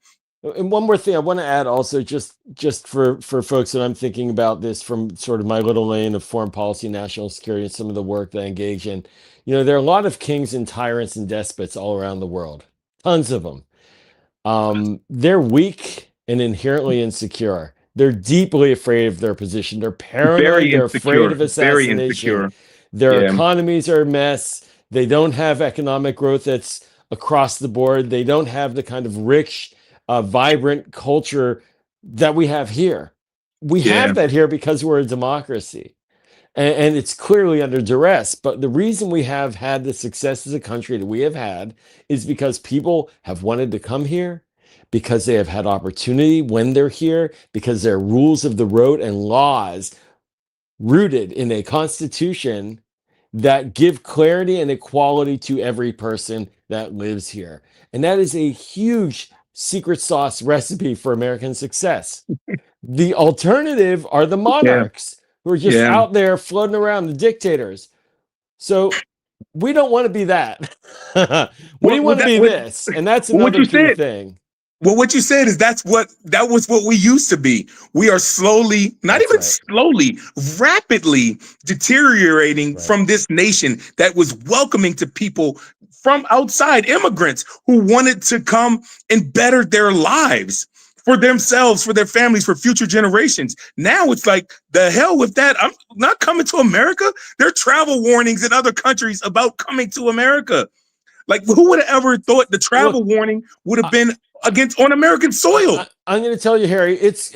And one more thing I want to add also, just for folks that I'm thinking about this from sort of my little lane of foreign policy, national security, and some of the work that I engage in. You know, there are a lot of kings and tyrants and despots all around the world. Tons of them. They're weak and inherently insecure. They're deeply afraid of their position. They're paranoid. Very They're afraid insecure. of Very assassination. insecure. Their Yeah. economies are a mess. They don't have economic growth that's across the board. They don't have the kind of rich, vibrant culture that we have here. We Yeah. have that here because we're a democracy. And it's clearly under duress. But the reason we have had the success as a country that we have had is because people have wanted to come here, because they have had opportunity when they're here, because there are rules of the road and laws rooted in a constitution that give clarity and equality to every person that lives here. And that is a huge secret sauce recipe for American success. The alternative are the monarchs who are just out there floating around, the dictators. So we don't want to be that. We want to be this. And that's another key thing. Well, what you said is that was what we used to be. We are slowly, slowly, rapidly deteriorating from this nation that was welcoming to people from outside, immigrants who wanted to come and better their lives for themselves, for their families, for future generations. Now it's like, the hell with that. I'm not coming to America. There are travel warnings in other countries about coming to America. Like, who would have ever thought the travel warning would have been on American soil? I'm going to tell you, Harry, it's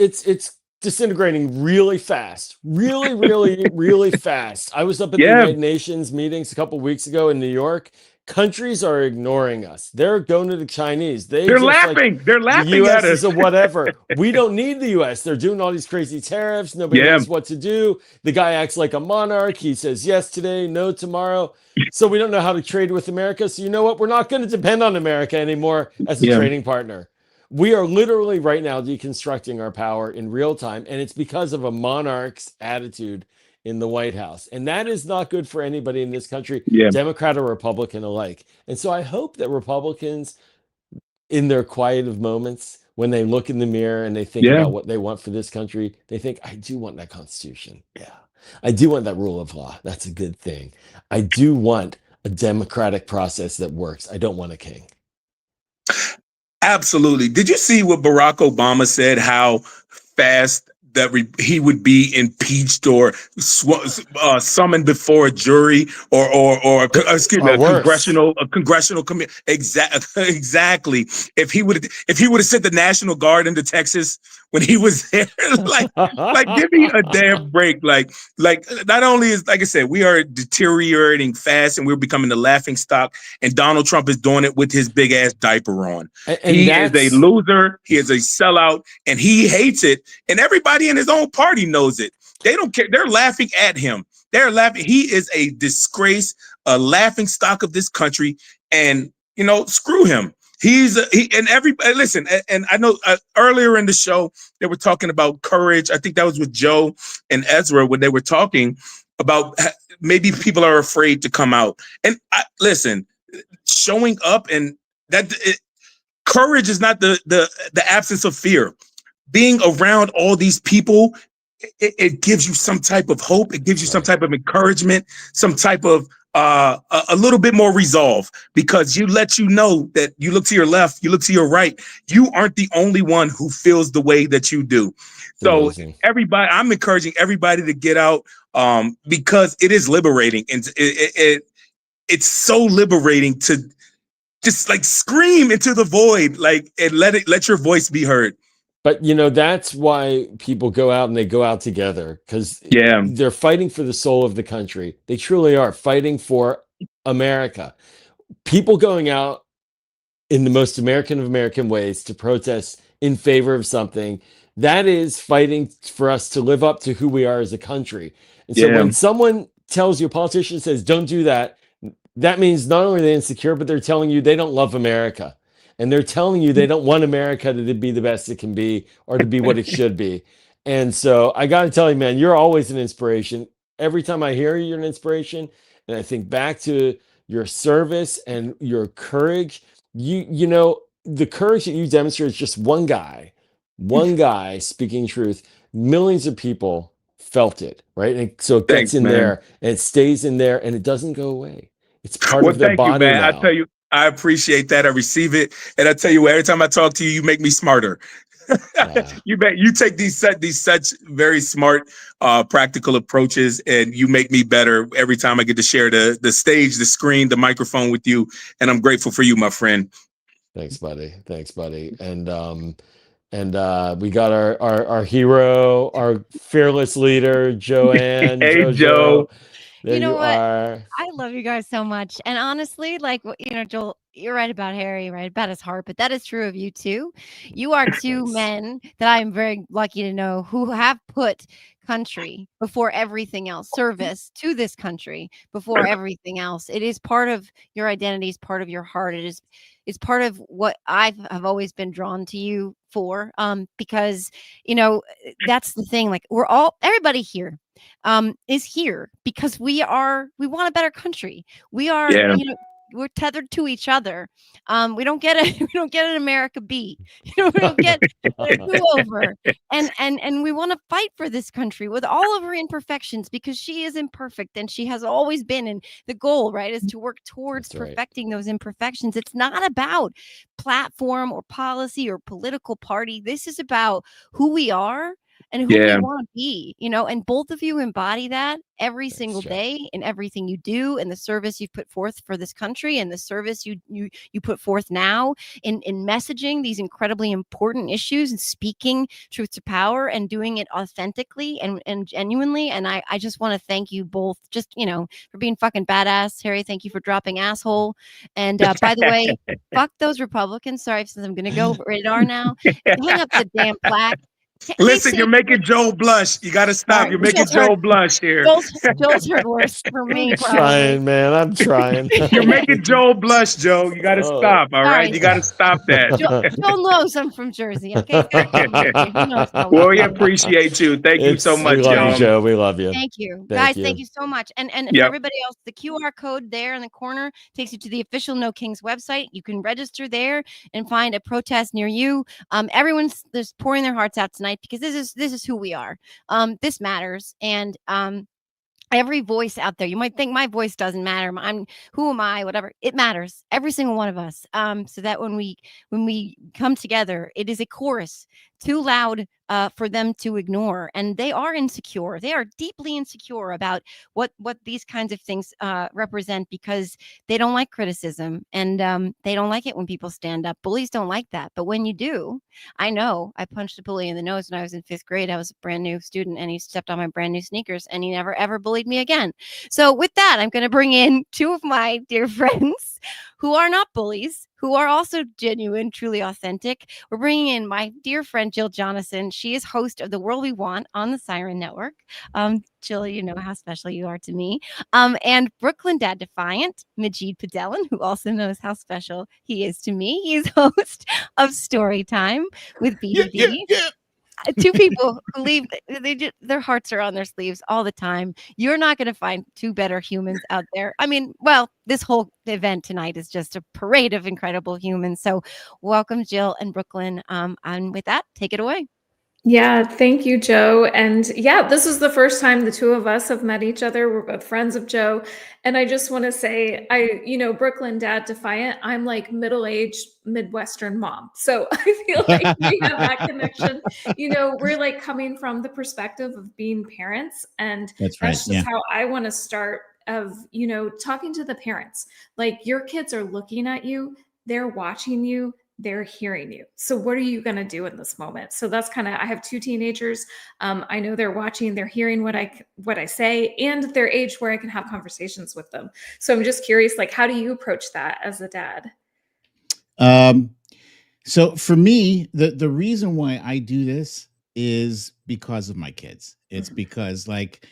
disintegrating really fast, really fast. I was up at the United Nations meetings a couple of weeks ago in New York. Countries are ignoring us. They're going to the Chinese. They're laughing. Like, they're laughing the US at us. is a whatever. We don't need the US. They're doing all these crazy tariffs. Nobody knows what to do. The guy acts like a monarch. He says yes today, no tomorrow. So we don't know how to trade with America. So you know what? We're not going to depend on America anymore as a trading partner. We are literally right now deconstructing our power in real time. And it's because of a monarch's attitude in the White House. And that is not good for anybody in this country, Democrat or Republican alike. And so I hope that Republicans, in their quiet of moments, when they look in the mirror and they think about what they want for this country, they think, I do want that Constitution. Yeah. I do want that rule of law. That's a good thing. I do want a democratic process that works. I don't want a king. Absolutely. Did you see what Barack Obama said, how fast that he would be impeached or summoned before a jury or excuse me, a congressional committee? Exactly. If he would have sent the National Guard into Texas when he was there, like give me a damn break. Like not only is, like I said, we are deteriorating fast and we're becoming the laughing stock, and Donald Trump is doing it with his big ass diaper on. And he is a loser. He is a sellout, and he hates it. And everybody in his own party knows it. They don't care. They're laughing at him. They're laughing. He is a disgrace, a laughing stock of this country. And, screw him. Listen, and I know earlier in the show, they were talking about courage. I think that was with Joe and Ezra when they were talking about maybe people are afraid to come out. And listen, showing up and courage is not the absence of fear. Being around all these people, it gives you some type of hope. It gives you some type of encouragement, some type of a little bit more resolve, because you know that you look to your left, you look to your right. You aren't the only one who feels the way that you do. So everybody, I'm encouraging everybody to get out because it is liberating, and it's so liberating to just like scream into the void, like, and let your voice be heard. But, that's why people go out, and they go out together, because they're fighting for the soul of the country. They truly are fighting for America. People going out in the most American of American ways to protest in favor of something, that is fighting for us to live up to who we are as a country. And so when someone tells you, a politician says, don't do that, that means not only are they insecure, but they're telling you they don't love America. And they're telling you they don't want America to be the best it can be or to be what it should be. And so I got to tell you, man, you're always an inspiration. Every time I hear you, you're an inspiration. And I think back to your service and your courage. The courage that you demonstrate is just one guy speaking truth. Millions of people felt it, right? And so it gets in there, and it stays in there, and it doesn't go away. It's part of their body now. I appreciate that. I receive it. And I tell you what, every time I talk to you, you make me smarter. You take these such very smart, practical approaches, and you make me better every time I get to share the stage, the screen, the microphone with you. And I'm grateful for you, my friend. Thanks, buddy. And we got our hero, our fearless leader, Joanne. Hey, JoJo. Joe. There You know what? are. I love you guys so much. And honestly, like, Joel, you're right about Harry, right about his heart, but that is true of you too. You are two men that I am very lucky to know who have put country before everything else, service to this country before everything else. It is part of your identity, is part of your heart. It's part of what have always been drawn to you for, because, that's the thing. Like, everybody here is here because we want a better country. We are, we're tethered to each other. We don't get an America beat. We don't get a do-over. And we want to fight for this country with all of her imperfections, because she is imperfect and she has always been. And the goal, right, is to work towards perfecting those imperfections. It's not about platform or policy or political party. This is about who we are and who we want to be, and both of you embody that every single day in everything you do, and the service you've put forth for this country, and the service you put forth now in messaging these incredibly important issues and speaking truth to power and doing it authentically and genuinely. And I just want to thank you both, just, for being fucking badass. Harry, thank you for dropping asshole. And by the way, fuck those Republicans. Sorry, since I'm going to go radar now. Hang up the damn plaque. Listen, you're making Joe blush. You got to stop. Right, you're making Joe blush here. Joel's heard worse for me. I'm trying, man. I'm trying. You're making Joe blush, Joe. You got to stop. All right. You got to stop that. Joel knows I'm from Jersey. Okay. Well, we appreciate you. Thank you so much, we love you, Joe. We love you. Thank you, guys. Thank you so much. And for everybody else, the QR code there in the corner takes you to the official No Kings website. You can register there and find a protest near you. Everyone's just pouring their hearts out tonight, because this is who we are. This matters. And every voice out there, you might think my voice doesn't matter. Who am I? Whatever. It matters. Every single one of us. So that when we come together, it is a chorus too loud for them to ignore. And they are insecure. They are deeply insecure about what these kinds of things represent, because they don't like criticism, and they don't like it when people stand up. Bullies don't like that. But when you do, I know I punched a bully in the nose when I was in 5th grade. I was a brand new student, and he stepped on my brand new sneakers, and he never, ever bullied me again. So with that, I'm going to bring in two of my dear friends who are not bullies, who are also genuine, truly authentic. We're bringing in my dear friend, Jill Jonassen. She is host of The World We Want on the Siren Network. Jill, you know how special you are to me. And Brooklyn Dad Defiant, Majid Padelin, who also knows how special he is to me. He's host of Storytime with BDD. Two people who leave, their hearts are on their sleeves all the time. You're not going to find two better humans out there. I mean, well, this whole event tonight is just a parade of incredible humans. So welcome, Jill and Brooklyn. And with that, take it away. Yeah, thank you, Joe. And yeah, this is the first time the two of us have met each other. We're both friends of Joe. And I just want to say, Brooklyn Dad Defiant, I'm like middle-aged Midwestern mom. So I feel like we have that connection. We're like coming from the perspective of being parents. And that's just how I want to start of, talking to the parents. Like, your kids are looking at you, they're watching you, they're hearing you. So what are you going to do in this moment? So that's kind of, I have two teenagers. I know they're watching, they're hearing what I say, and their age where I can have conversations with them. So I'm just curious, like, how do you approach that as a dad? So for me, the reason why I do this is because of my kids. It's because, like,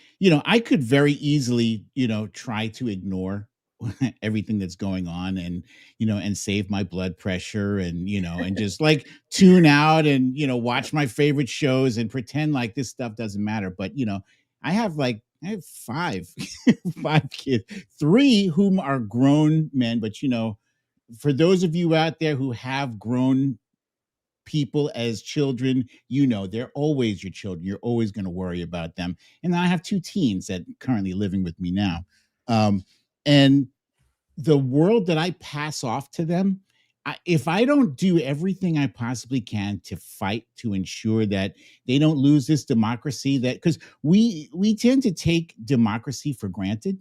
I could very easily, try to ignore everything that's going on and save my blood pressure and and just like tune out and watch my favorite shows and pretend like this stuff doesn't matter. But I have five kids, 3 whom are grown men. But for those of you out there who have grown people as children, they're always your children. You're always going to worry about them. And I have 2 teens that currently living with me now. And the world that I pass off to them, if I don't do everything I possibly can to fight to ensure that they don't lose this democracy, that because we tend to take democracy for granted,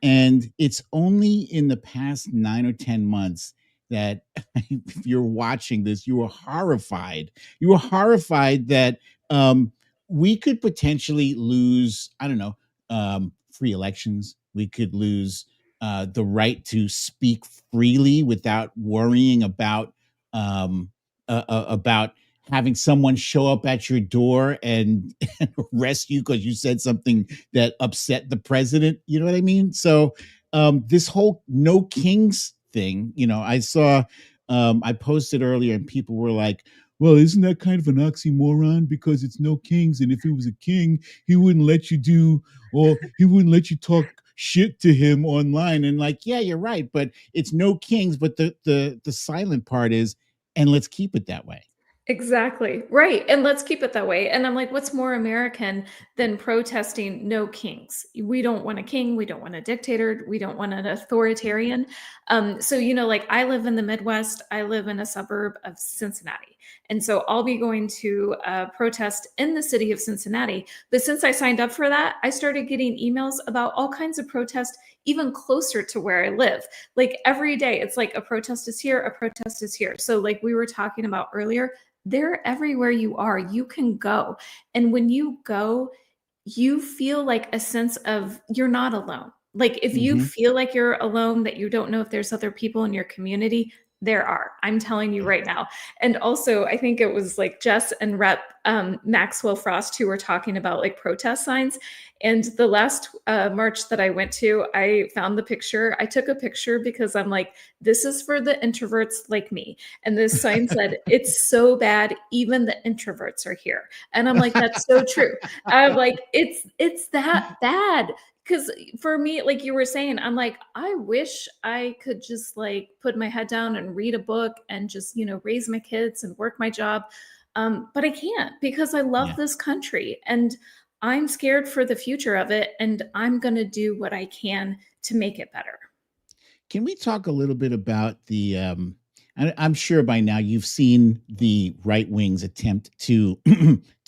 and it's only in the past 9 or 10 months that if you're watching this, you are horrified. You are horrified that we could potentially lose, I don't know, free elections. We could lose the right to speak freely without worrying about having someone show up at your door and arrest you because you said something that upset the president. You know what I mean? So this whole no kings thing, I saw, I posted earlier and people were like, well, isn't that kind of an oxymoron because it's no kings? And if he was a king, he wouldn't let you talk shit to him online. And like, yeah, you're right, but it's no kings. But the silent part is, and let's keep it that way. Exactly. Right. And let's keep it that way. And I'm like, what's more American than protesting no kings? We don't want a king. We don't want a dictator. We don't want an authoritarian. So, like I live in the Midwest. I live in a suburb of Cincinnati. And so I'll be going to protest in the city of Cincinnati. But since I signed up for that, I started getting emails about all kinds of protests even closer to where I live. Like every day, it's like a protest is here, a protest is here. So like we were talking about earlier, they're everywhere you are. You can go. And when you go, you feel like a sense of you're not alone. Like if you feel like you're alone, that you don't know if there's other people in your community, there are. I'm telling you right now. And also, I think it was like Jess and Rep Maxwell Frost who were talking about like protest signs. And the last march that I went to, I found the picture. I took a picture because I'm like, this is for the introverts like me. And this sign said, it's so bad, even the introverts are here. And I'm like, that's so true. I'm like, it's that bad. Because for me, like you were saying, I'm like, I wish I could just like put my head down and read a book and just, raise my kids and work my job. But I can't because I love this country and I'm scared for the future of it. And I'm going to do what I can to make it better. Can we talk a little bit about I'm sure by now you've seen the right wing's attempt to reframe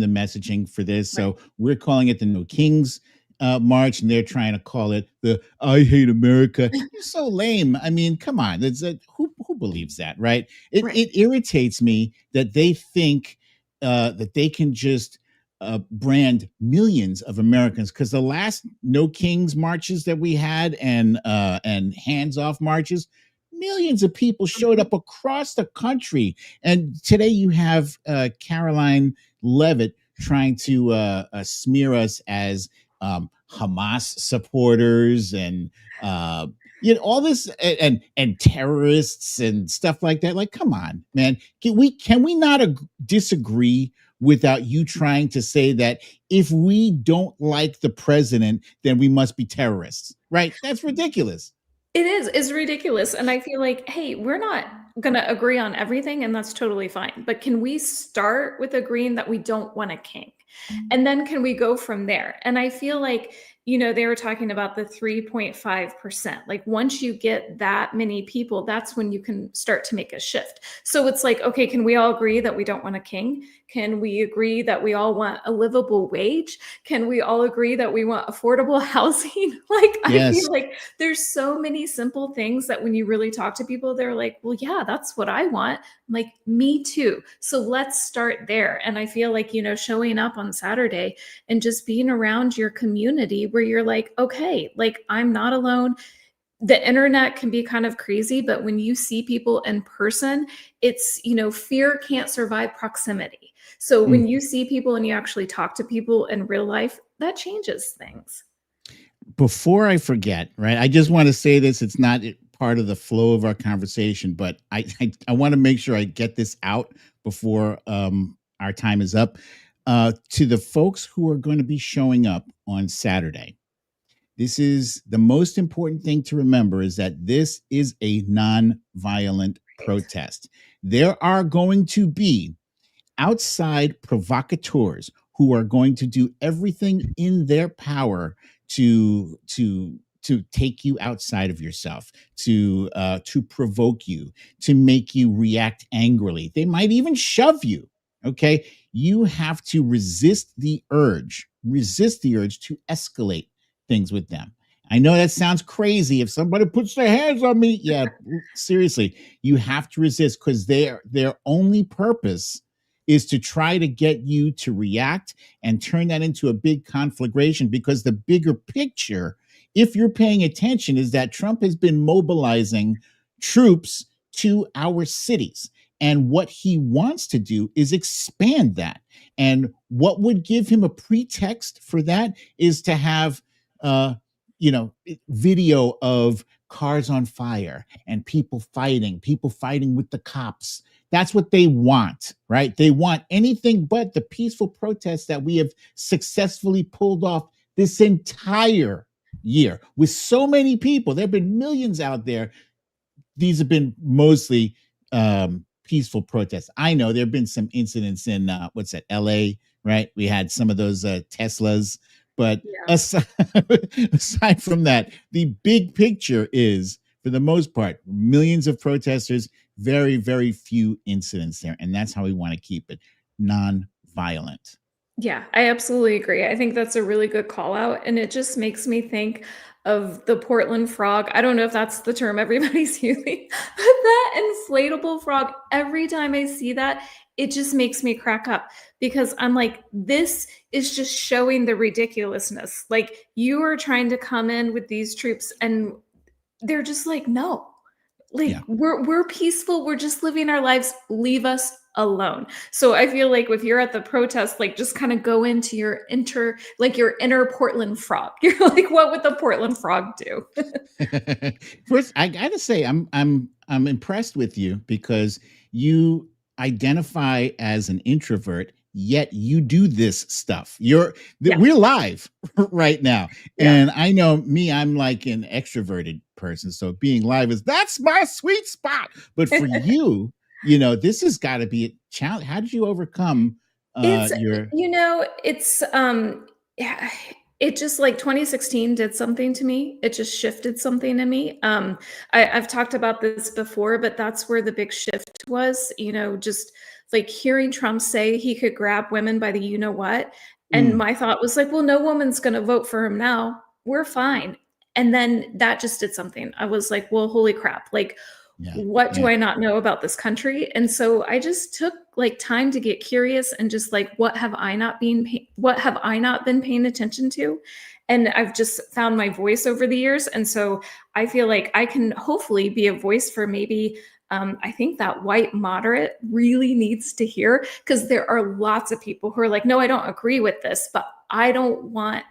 the messaging for this. Right. So we're calling it the No Kings March, and they're trying to call it the I Hate America. You're so lame. I mean, come on. Who believes that, right? It irritates me that they think that they can just brand millions of Americans, because the last No Kings marches that we had and hands off marches, millions of people showed up across the country. And today you have Caroline Leavitt trying to smear us as Hamas supporters and all this and terrorists and stuff like that. Like, come on, man. Can we not disagree without you trying to say that if we don't like the president, then we must be terrorists, right? That's ridiculous. It's ridiculous. And I feel like, hey, we're not going to agree on everything, and that's totally fine. But can we start with agreeing that we don't want a king? And then can we go from there? And I feel like, they were talking about the 3.5%. Like once you get that many people, that's when you can start to make a shift. So it's like, okay, can we all agree that we don't want a king? Can we agree that we all want a livable wage? Can we all agree that we want affordable housing? Like, I feel like there's so many simple things that when you really talk to people, they're like, well, yeah, that's what I want. I'm like, me too. So let's start there. And I feel like, showing up on Saturday and just being around your community where you're like, okay, like I'm not alone. The internet can be kind of crazy, but when you see people in person, it's, fear can't survive proximity. So when you see people and you actually talk to people in real life, that changes things. Before I forget, right, I just want to say this. It's not part of the flow of our conversation, but I want to make sure I get this out before our time is up. To the folks who are going to be showing up on Saturday, this is the most important thing to remember, is that this is a non-violent protest. There are going to be outside provocateurs who are going to do everything in their power to to take you outside of yourself, to provoke you, to make you react angrily. They might even shove you. Okay, you have to resist the urge to escalate things with them. I know that sounds crazy. If somebody puts their hands on me, yeah, seriously, you have to resist, because their only purpose is to try to get you to react and turn that into a big conflagration. Because the bigger picture, if you're paying attention, is that Trump has been mobilizing troops to our cities. And what he wants to do is expand that. And what would give him a pretext for that is to have video of cars on fire and people fighting with the cops. That's what they want, right? They want anything but the peaceful protests that we have successfully pulled off this entire year with so many people. There have been millions out there. These have been mostly peaceful protests. I know there have been some incidents in LA, right? We had some of those Teslas. But aside from that, the big picture is, for the most part, millions of protesters, very, very few incidents there. And that's how we want to keep it non-violent. Yeah, I absolutely agree. I think that's a really good call out. And it just makes me think of the Portland frog. I don't know if that's the term everybody's using, but that inflatable frog, every time I see that, it just makes me crack up, because I'm like, this is just showing the ridiculousness. Like, you are trying to come in with these troops and they're just like, no, like, we're peaceful. We're just living our lives. Leave us alone. So I feel like if you're at the protest, like, just kind of go into your inner Portland frog. You're like, what would the Portland frog do? First, I gotta say, I'm impressed with you, because you identify as an introvert, yet you do this stuff. We're live right now. And I know me, I'm like an extroverted person. So being live that's my sweet spot. But for you, this has got to be a challenge. How did you overcome it just, like, 2016 did something to me. It just shifted something in me. I've talked about this before, but that's where the big shift was, just like hearing Trump say he could grab women by the what. And my thought was like, well, no woman's going to vote for him now. We're fine. And then that just did something. I was like, well, holy crap. Like, what do I not know about this country? And so I just took like time to get curious and just like, what have I not been paying attention to? And I've just found my voice over the years. And so I feel like I can hopefully be a voice for maybe, I think that white moderate really needs to hear, because there are lots of people who are like, no, I don't agree with this, but I don't want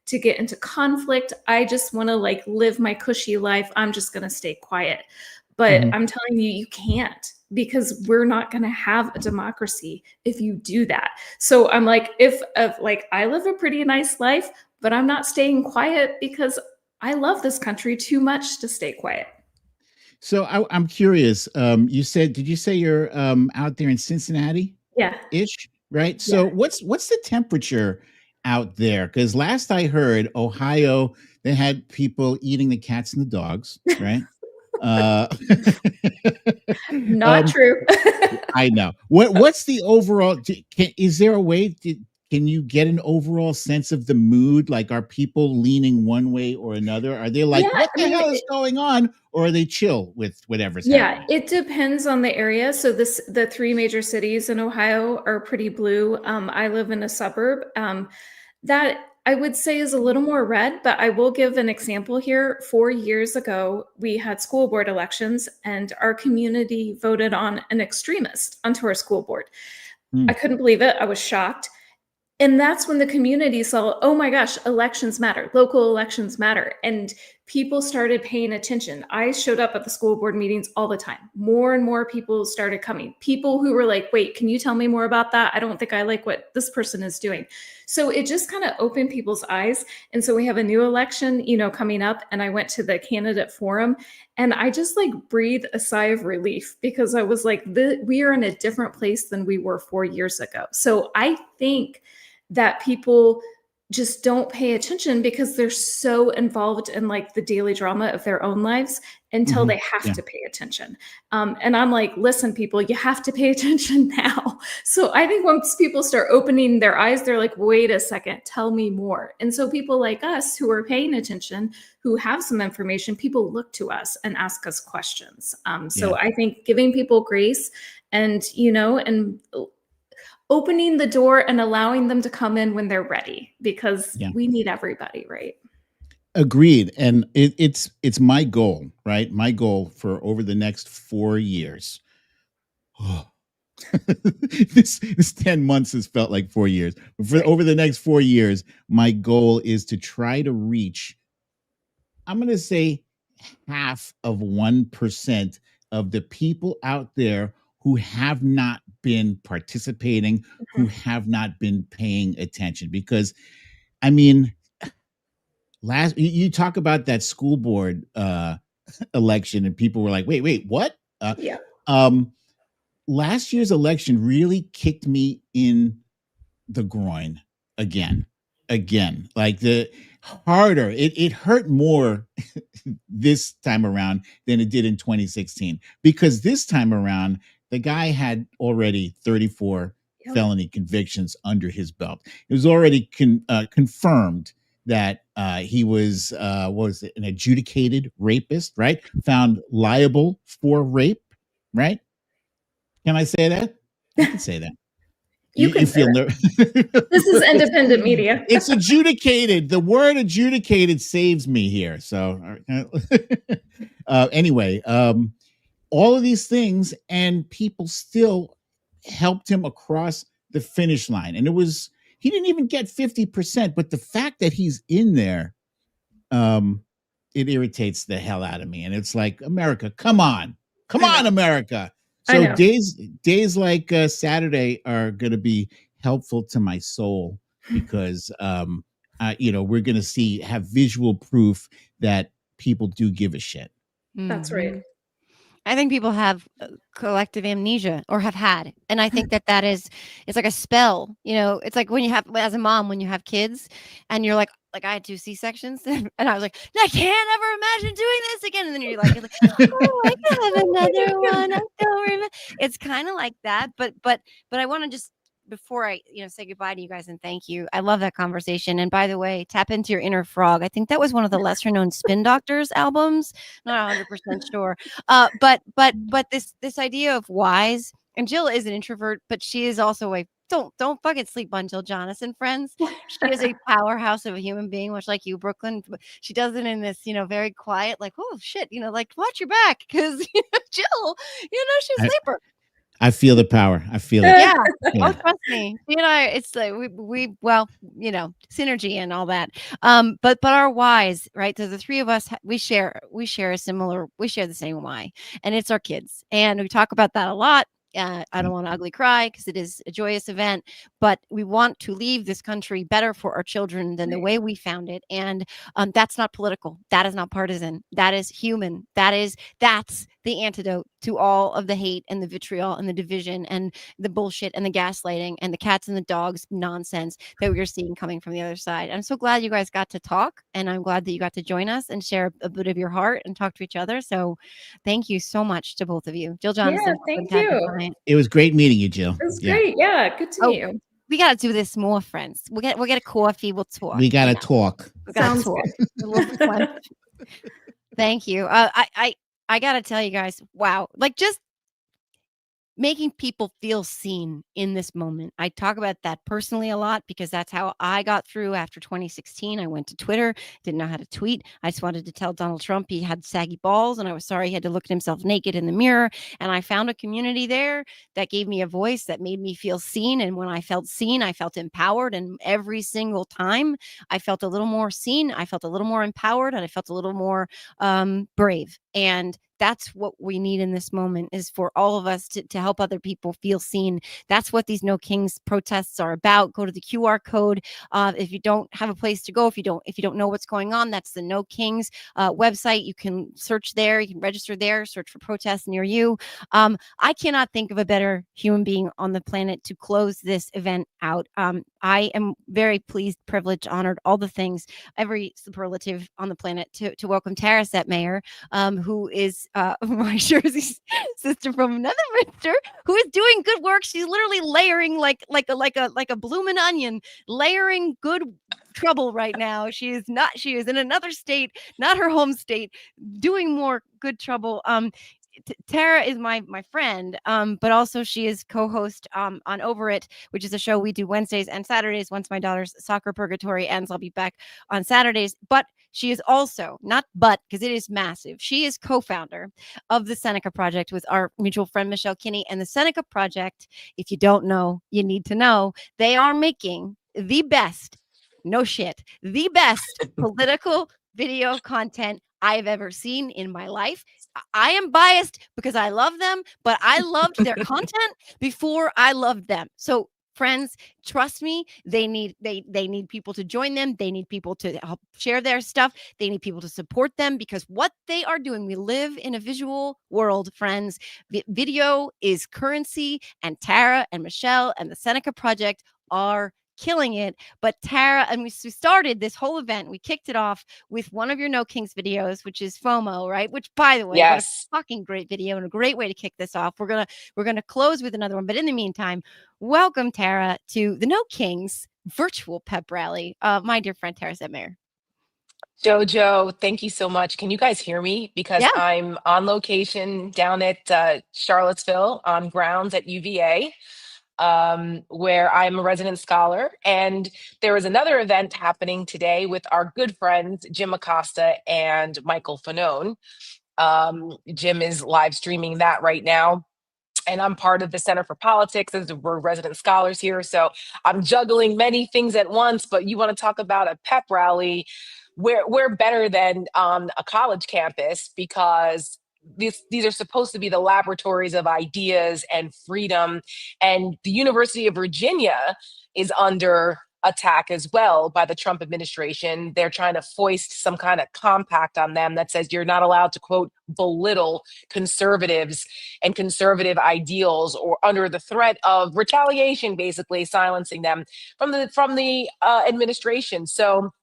to get into conflict. I just want to like live my cushy life. I'm just going to stay quiet. But I'm telling you, you can't, because we're not going to have a democracy if you do that. So I'm like, if I live a pretty nice life, but I'm not staying quiet because I love this country too much to stay quiet. So I'm curious. Did you say you're out there in Cincinnati? Yeah. Ish, right? So what's the temperature out there? Because last I heard, Ohio, they had people eating the cats and the dogs, right? Not true. I know. What's the overall? Is there a way? Can you get an overall sense of the mood? Like, are people leaning one way or another? Are they like, what the hell is going on? Or are they chill with whatever's happening? It depends on the area. So the three major cities in Ohio are pretty blue. I live in a suburb that I would say is a little more red, but I will give an example here. 4 years ago, we had school board elections and our community voted on an extremist onto our school board. I couldn't believe it. I was shocked. And that's when the community saw, oh my gosh, elections matter. Local elections matter. And people started paying attention. I showed up at the school board meetings all the time. More and more people started coming. People who were like, wait, can you tell me more about that? I don't think I like what this person is doing. So it just kind of opened people's eyes. And so we have a new election, coming up. And I went to the candidate forum and I just like breathed a sigh of relief, because I was like, we are in a different place than we were 4 years ago. So I think that people just don't pay attention because they're so involved in like the daily drama of their own lives until they have to pay attention. And I'm like, listen, people, you have to pay attention now. So I think once people start opening their eyes, they're like, wait a second, tell me more. And so people like us who are paying attention, who have some information, people look to us and ask us questions. So I think giving people grace and, and opening the door and allowing them to come in when they're ready, because we need everybody, right? Agreed. And it's my goal, right? My goal for over the next 4 years. Oh. this 10 months has felt like 4 years. But for over the next 4 years, my goal is to try to reach, I'm going to say, 0.5% of the people out there who have not been participating, who have not been paying attention. Because, I mean, you talk about that school board election, and people were like, wait, what? Last year's election really kicked me in the groin again. Like the harder, it hurt more this time around than it did in 2016, because this time around, the guy had already 34 felony convictions under his belt. It was already confirmed that he was an adjudicated rapist, right? Found liable for rape, right? Can I say that? I can say that. You feel this is independent media. It's adjudicated. The word adjudicated saves me here. So anyway, all of these things, and people still helped him across the finish line. And he didn't even get 50%, but the fact that he's in there, it irritates the hell out of me. And it's like, America, come on, America. So days like Saturday are going to be helpful to my soul, because we're going to have visual proof that people do give a shit. That's right. I think people have collective amnesia, or have had. And I think that it's like a spell, it's like when you have, as a mom, when you have kids and you're like I had 2 C-sections and I was like, I can't ever imagine doing this again. And then you're like oh, I can have another one. I don't remember. It's kind of like that. But I want to just, before I, say goodbye to you guys and thank you. I love that conversation. And by the way, tap into your inner frog. I think that was one of the lesser known Spin Doctors albums. Not 100% sure. But this idea of wise, and Jill is an introvert, but she is also don't fucking sleep on Jill Jonassen, friends. She is a powerhouse of a human being, much like you, Brooklyn. She does it in this, very quiet, like, oh shit, like watch your back, because Jill, she's a sleeper. I feel the power. I feel it. Yeah. Oh, trust me. It's like we synergy and all that. But our whys, right? So the three of us, we share the same why, and it's our kids. And we talk about that a lot. I don't want to ugly cry, because it is a joyous event, but we want to leave this country better for our children than the way we found it. And that's not political. That is not partisan. That is human. That's the antidote to all of the hate and the vitriol and the division and the bullshit and the gaslighting and the cats and the dogs nonsense that we are seeing coming from the other side. I'm so glad you guys got to talk, and I'm glad that you got to join us and share a bit of your heart and talk to each other. So thank you so much to both of you. Jill Jonassen. Yeah, thank you. It was great meeting you, Jill. It was great. Yeah, good to meet you. We got to do this more, friends. We'll get a coffee. We'll talk. We got to talk. We got to talk. Thank you. I got to tell you guys, wow. Like, just making people feel seen in this moment. I talk about that personally a lot, because that's how I got through after 2016. I went to Twitter, didn't know how to tweet. I just wanted to tell Donald Trump he had saggy balls, and I was sorry he had to look at himself naked in the mirror. And I found a community there that gave me a voice, that made me feel seen. And when I felt seen, I felt empowered. And every single time I felt a little more seen, I felt a little more empowered, and I felt a little more brave. And that's what we need in this moment, is for all of us to help other people feel seen. That's what these No Kings protests are about. Go to the QR code. If you don't have a place to go, if you don't know what's going on, that's the No Kings website. You can search there. You can register there. Search for protests near you. I cannot think of a better human being on the planet to close this event out. I am very pleased, privileged, honored, all the things, every superlative on the planet, to welcome Tara Setmayer, who is my Jersey sister from another mister, who is doing good work. She's literally layering like a blooming onion, layering good trouble right now. She is in another state, not her home state, doing more good trouble. Tara is my friend, but also she is co-host on Over It, which is a show we do Wednesdays and Saturdays. Once my daughter's soccer purgatory ends, I'll be back on Saturdays. But she is also, because it is massive, she is co-founder of the Seneca Project with our mutual friend Michelle Kinney. And the Seneca Project, if you don't know, you need to know, they are making the best, the best political video content I've ever seen in my life. I am biased because I love them, but I loved their content before I loved them. So friends, trust me, they need people to join them. They need people to help share their stuff. They need people to support them, because what they are doing, we live in a visual world, friends. Video is currency, and Tara and Michelle and the Seneca Project are killing it. But Tara, and we started this whole event, we kicked it off with one of your No Kings videos, which is FOMO, right? Which, by the way, Yes, what a fucking great video and a great way to kick this off. We're gonna close with another one, but in the meantime, welcome Tara to the No Kings virtual pep rally. My dear friend Tara Setmayer. Jojo, thank you so much. Can you guys hear me? Because Yeah. I'm on location down at Charlottesville on grounds at UVA, where I'm a resident scholar. And there is another event happening today with our good friends, Jim Acosta and Michael Fanone. Jim is live streaming that right now. And I'm part of the Center for Politics, as we're resident scholars here. So I'm juggling many things at once, but you want to talk about a pep rally. We're better than a college campus, because these are supposed to be the laboratories of ideas and freedom. And the University of Virginia is under attack as well by the Trump administration. They're trying to foist some kind of compact on them that says you're not allowed to, quote, belittle conservatives and conservative ideals, or under the threat of retaliation, basically silencing them from the administration. So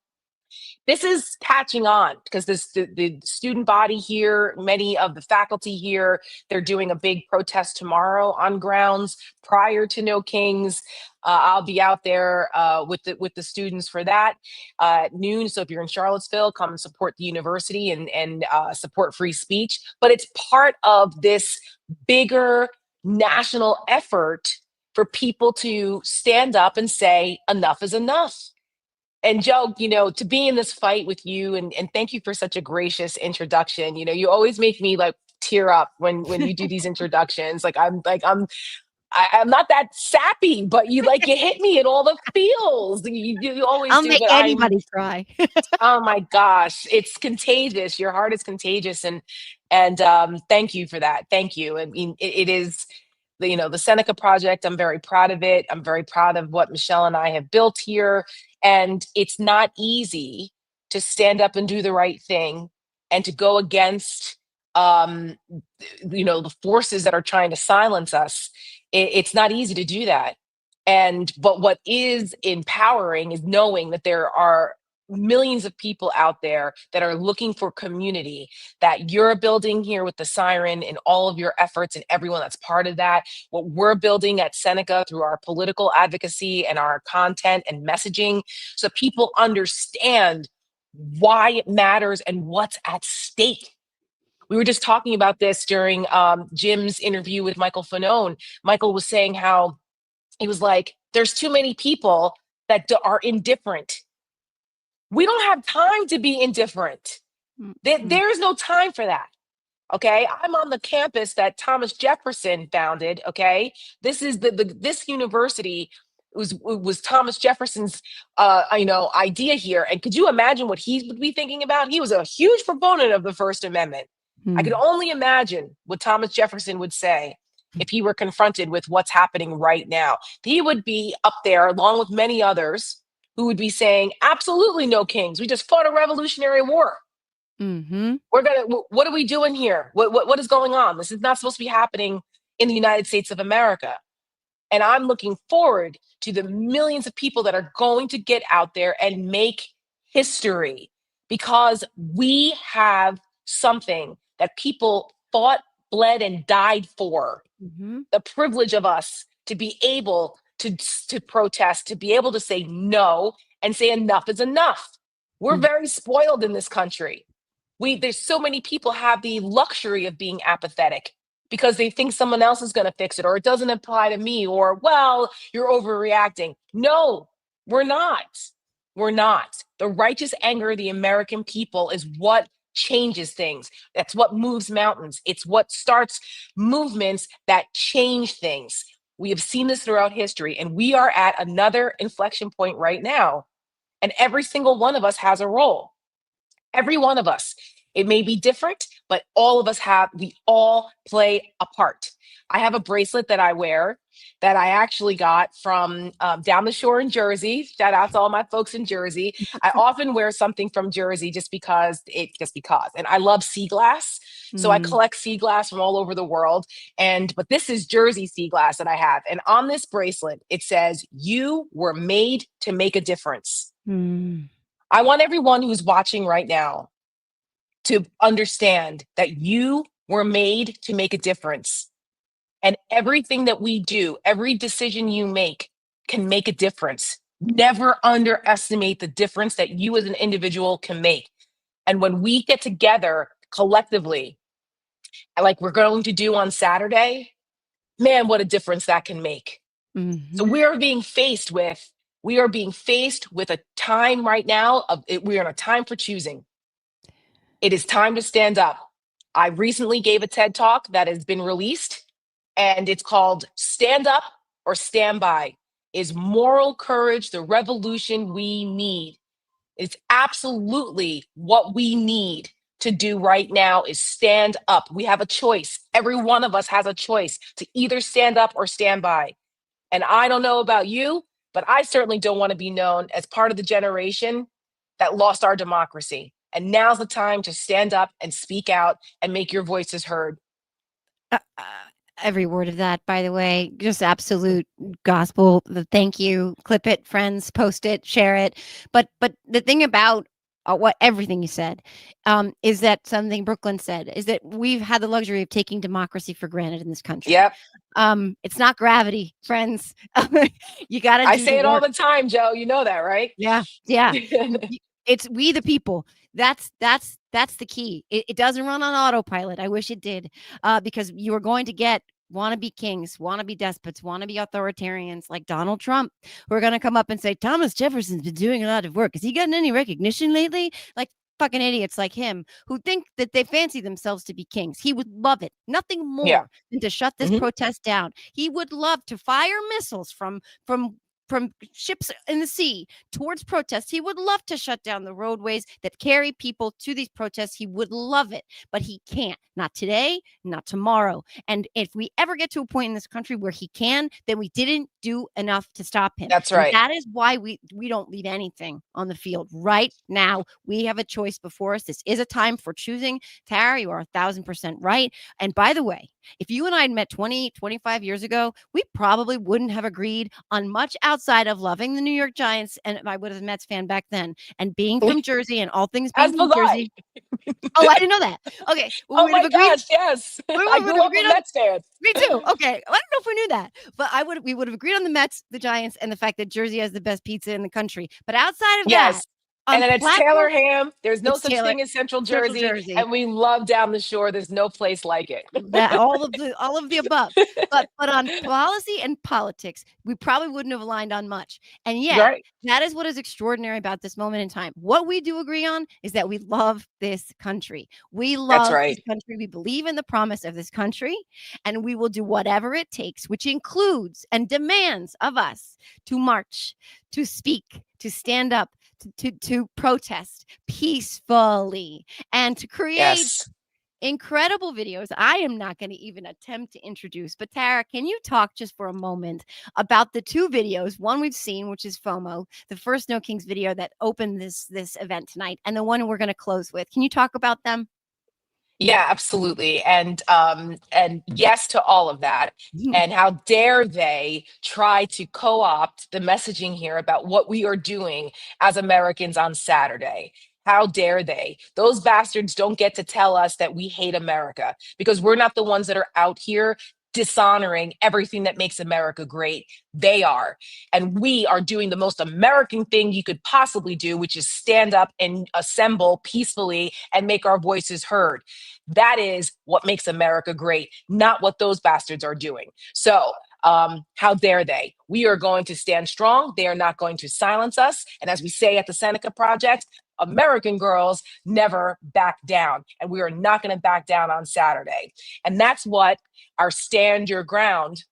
this is catching on, because the student body here, many of the faculty here, they're doing a big protest tomorrow on grounds prior to No Kings. I'll be out there with the students for that at noon. So if you're in Charlottesville, come and support the university and support free speech. But it's part of this bigger national effort for people to stand up and say enough is enough. And Joe, to be in this fight with you, and thank you for such a gracious introduction. You always make me like tear up when you do these introductions. I'm not that sappy, but you hit me in all the feels. You always I'll do. make But anybody cry. oh my gosh, it's contagious. Your heart is contagious, and thank you for that. Thank you. I mean, it is. The Seneca Project, I'm very proud of it. I'm very proud of what Michelle and I have built here. And it's not easy to stand up and do the right thing, and to go against, the forces that are trying to silence us. It's not easy to do that. But what is empowering is knowing that there are millions of people out there that are looking for community, that you're building here with the Siren and all of your efforts, and everyone that's part of that. What we're building at Seneca through our political advocacy and our content and messaging, so people understand why it matters and what's at stake. We were just talking about this during Jim's interview with Michael Fanone. Michael was saying how he was like, there's too many people that are indifferent. We don't have time to be indifferent. There is no time for that. Okay, I'm on the campus that Thomas Jefferson founded. Okay, this is this university was Thomas Jefferson's idea here. And could you imagine what he would be thinking about? He was a huge proponent of the First Amendment. I could only imagine what Thomas Jefferson would say if he were confronted with what's happening right now. He would be up there along with many others who would be saying, absolutely no kings. We just fought a revolutionary war. What are we doing here? What is going on? This is not supposed to be happening in the United States of America. And I'm looking forward to the millions of people that are going to get out there and make history, because we have something that people fought, bled, and died for. The privilege of us to be able to protest, to be able to say no and say enough is enough. We're very spoiled in this country. There's so many people have the luxury of being apathetic because they think someone else is going to fix it, or it doesn't apply to me, or, well, you're overreacting. No, we're not. We're not. The righteous anger of the American people is what changes things. That's what moves mountains. It's what starts movements that change things. We have seen this throughout history, and we are at another inflection point right now. And every single one of us has a role. Every one of us. It may be different, but we all play a part. I have a bracelet that I wear that I actually got from down the shore in Jersey. Shout out to all my folks in Jersey. I often wear something from Jersey just because. And I love sea glass. So I collect sea glass from all over the world. But this is Jersey sea glass that I have. And on this bracelet, it says, "You were made to make a difference." I want everyone who's watching right now to understand that you were made to make a difference. And everything that we do, every decision you make can make a difference. Never underestimate the difference that you as an individual can make. And when we get together collectively, like we're going to do on Saturday, man, what a difference that can make. So we are being faced with a time right now we're in a time for choosing. It is time to stand up. I recently gave a TED Talk that has been released, and it's called Stand Up or Stand By. Is moral courage the revolution we need? It's absolutely what we need to do right now is stand up. We have a choice. Every one of us has a choice to either stand up or stand by. And I don't know about you, but I certainly don't want to be known as part of the generation that lost our democracy. And now's the time to stand up and speak out and make your voices heard. Every word of that, by the way, just absolute gospel. Thank you. Clip it, friends, post it, share it. But the thing about everything you said is that something Brooklyn said is that we've had the luxury of taking democracy for granted in this country. Yep. It's not gravity, friends. You got to. I say it all the time, Joe. You know that, right? Yeah. It's we the people. That's the key. It doesn't run on autopilot. I wish it did, because you are going to get wannabe kings, wannabe despots, wannabe authoritarians like Donald Trump, who are going to come up and say, Thomas Jefferson's been doing a lot of work. Has he gotten any recognition lately? Like fucking idiots like him who think that they fancy themselves to be kings. He would love it. Nothing more than to shut this protest down. He would love to fire missiles from ships in the sea towards protests. He would love to shut down the roadways that carry people to these protests. He would love it, but he can't. Not today, not tomorrow. And if we ever get to a point in this country where he can, then we didn't do enough to stop him. That's right. And that is why we don't leave anything on the field right now. We have a choice before us. This is a time for choosing. Tara, you are 1,000% right. And by the way, if you and I had met 20, 25 years ago, we probably wouldn't have agreed on much outside of loving the New York Giants. And I was a Mets fan back then, and being from Jersey and all things being from Jersey. Oh, I didn't know that. Okay. Well, oh my gosh, yes. I grew up a Mets fan. Me too. Okay. I don't know if we knew that, but we would have agreed on the Mets, the Giants, and the fact that Jersey has the best pizza in the country. But outside of that, and then it's Taylor Ham. There's no such thing as Central Jersey, and we love down the shore. There's no place like it. All of the above. But on policy and politics, we probably wouldn't have aligned on much. And yet, that is what is extraordinary about this moment in time. What we do agree on is that we love this country. We love this country. We believe in the promise of this country, and we will do whatever it takes, which includes and demands of us to march, to speak, to stand up, to protest peacefully, and to create incredible videos I am not going to even attempt to introduce. But Tara, can you talk just for a moment about the two videos? One we've seen, which is FOMO, the first No Kings video that opened this event tonight, and the one we're going to close with. Can you talk about them? Yeah, absolutely. And yes to all of that. And how dare they try to co-opt the messaging here about what we are doing as Americans on Saturday. How dare they? Those bastards don't get to tell us that we hate America, because we're not the ones that are out here dishonoring everything that makes America great. They are. And we are doing the most American thing you could possibly do, which is stand up and assemble peacefully and make our voices heard. That is what makes America great, not what those bastards are doing. So how dare they? We are going to stand strong. They are not going to silence us. And as we say at the Seneca Project, American girls never back down. And we are not going to back down on Saturday. And that's what our Stand Your Ground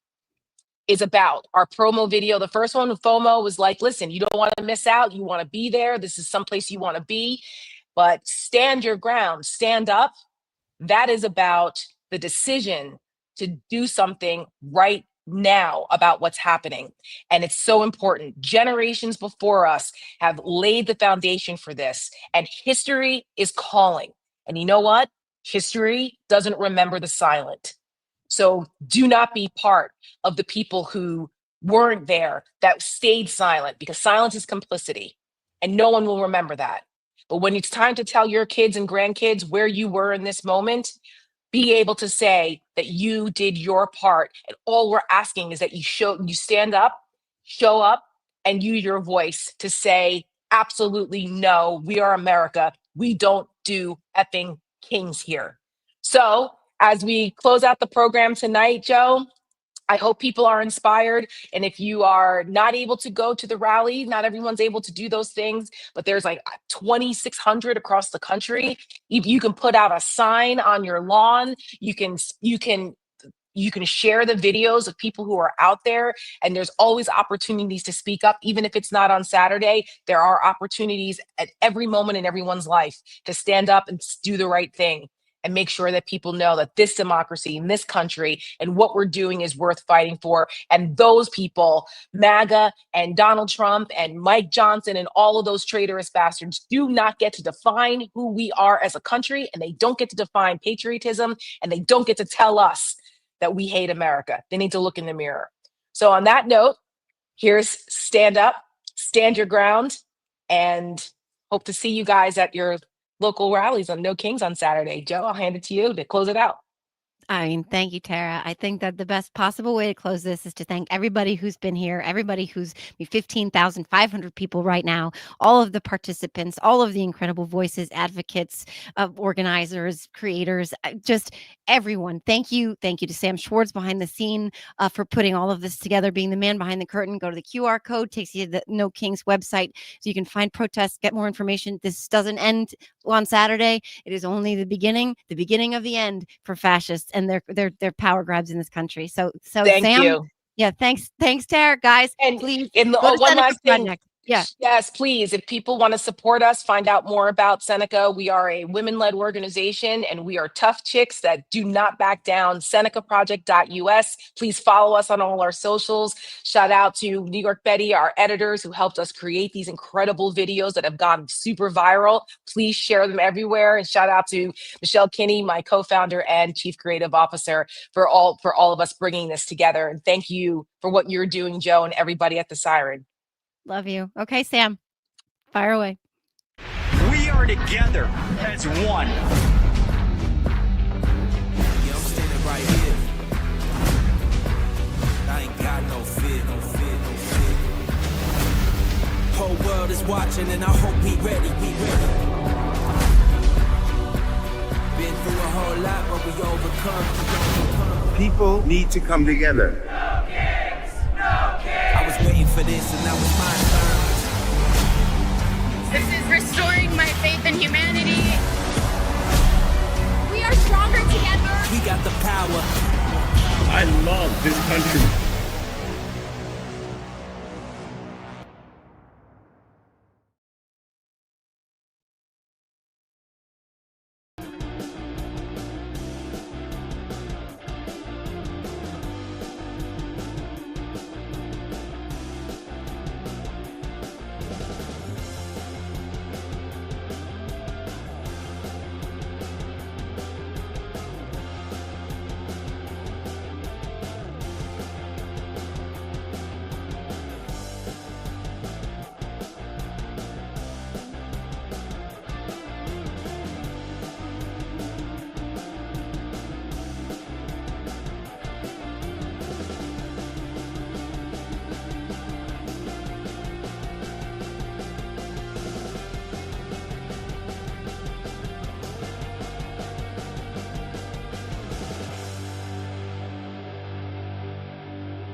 is about. Our promo video, the first one with FOMO, was like, listen, you don't want to miss out. You want to be there. This is someplace you want to be. But stand your ground, stand up. That is about the decision to do something right now about what's happening. And it's so important. Generations before us have laid the foundation for this, and history is calling. And you know what? History doesn't remember the silent. So do not be part of the people who weren't there, that stayed silent, because silence is complicity, and no one will remember that. But when it's time to tell your kids and grandkids where you were in this moment, be able to say that you did your part. And all we're asking is that you stand up, show up, and use your voice to say, absolutely no, we are America. We don't do effing kings here. So as we close out the program tonight, Joe, I hope people are inspired. And if you are not able to go to the rally, not everyone's able to do those things, but there's like 2,600 across the country. You can put out a sign on your lawn. You can share the videos of people who are out there, and there's always opportunities to speak up. Even if it's not on Saturday, there are opportunities at every moment in everyone's life to stand up and do the right thing, and make sure that people know that this democracy in this country and what we're doing is worth fighting for. And those people, MAGA and Donald Trump and Mike Johnson and all of those traitorous bastards, do not get to define who we are as a country, and they don't get to define patriotism, and they don't get to tell us that we hate America. They need to look in the mirror. So on that note, here's stand up, stand your ground, and hope to see you guys at your local rallies on No Kings on Saturday. Joe, I'll hand it to you to close it out. I mean, thank you, Tara. I think that the best possible way to close this is to thank everybody who's been here, everybody who's 15,500 people right now, all of the participants, all of the incredible voices, advocates, organizers, creators, just everyone. Thank you. Thank you to Sam Schwartz behind the scene for putting all of this together, being the man behind the curtain. Go to the QR code, takes you to the No Kings website so you can find protests, get more information. This doesn't end on Saturday. It is only the beginning of the end for fascists and their power grabs in this country. So thank Sam, you. Yeah, thanks, Tara, guys. And please, one last thing. Project. Yeah. Yes, please. If people want to support us, find out more about Seneca. We are a women-led organization, and we are tough chicks that do not back down. SenecaProject.us. Please follow us on all our socials. Shout out to New York Betty, our editors, who helped us create these incredible videos that have gone super viral. Please share them everywhere. And shout out to Michelle Kinney, my co-founder and chief creative officer, for all of us bringing this together. And thank you for what you're doing, Joe, and everybody at the Siren. Love you. Okay, Sam, fire away. We are together as one. Yeah, I'm standing right here. I ain't got no fear, no fear, no fear. Whole world is watching, and I hope we ready, Been through a whole lot, but we overcome. People need to come together. No kings, no kings. I was waiting for this, and that was my turn. This is restoring my faith in humanity. We are stronger together. We got the power. I love this country.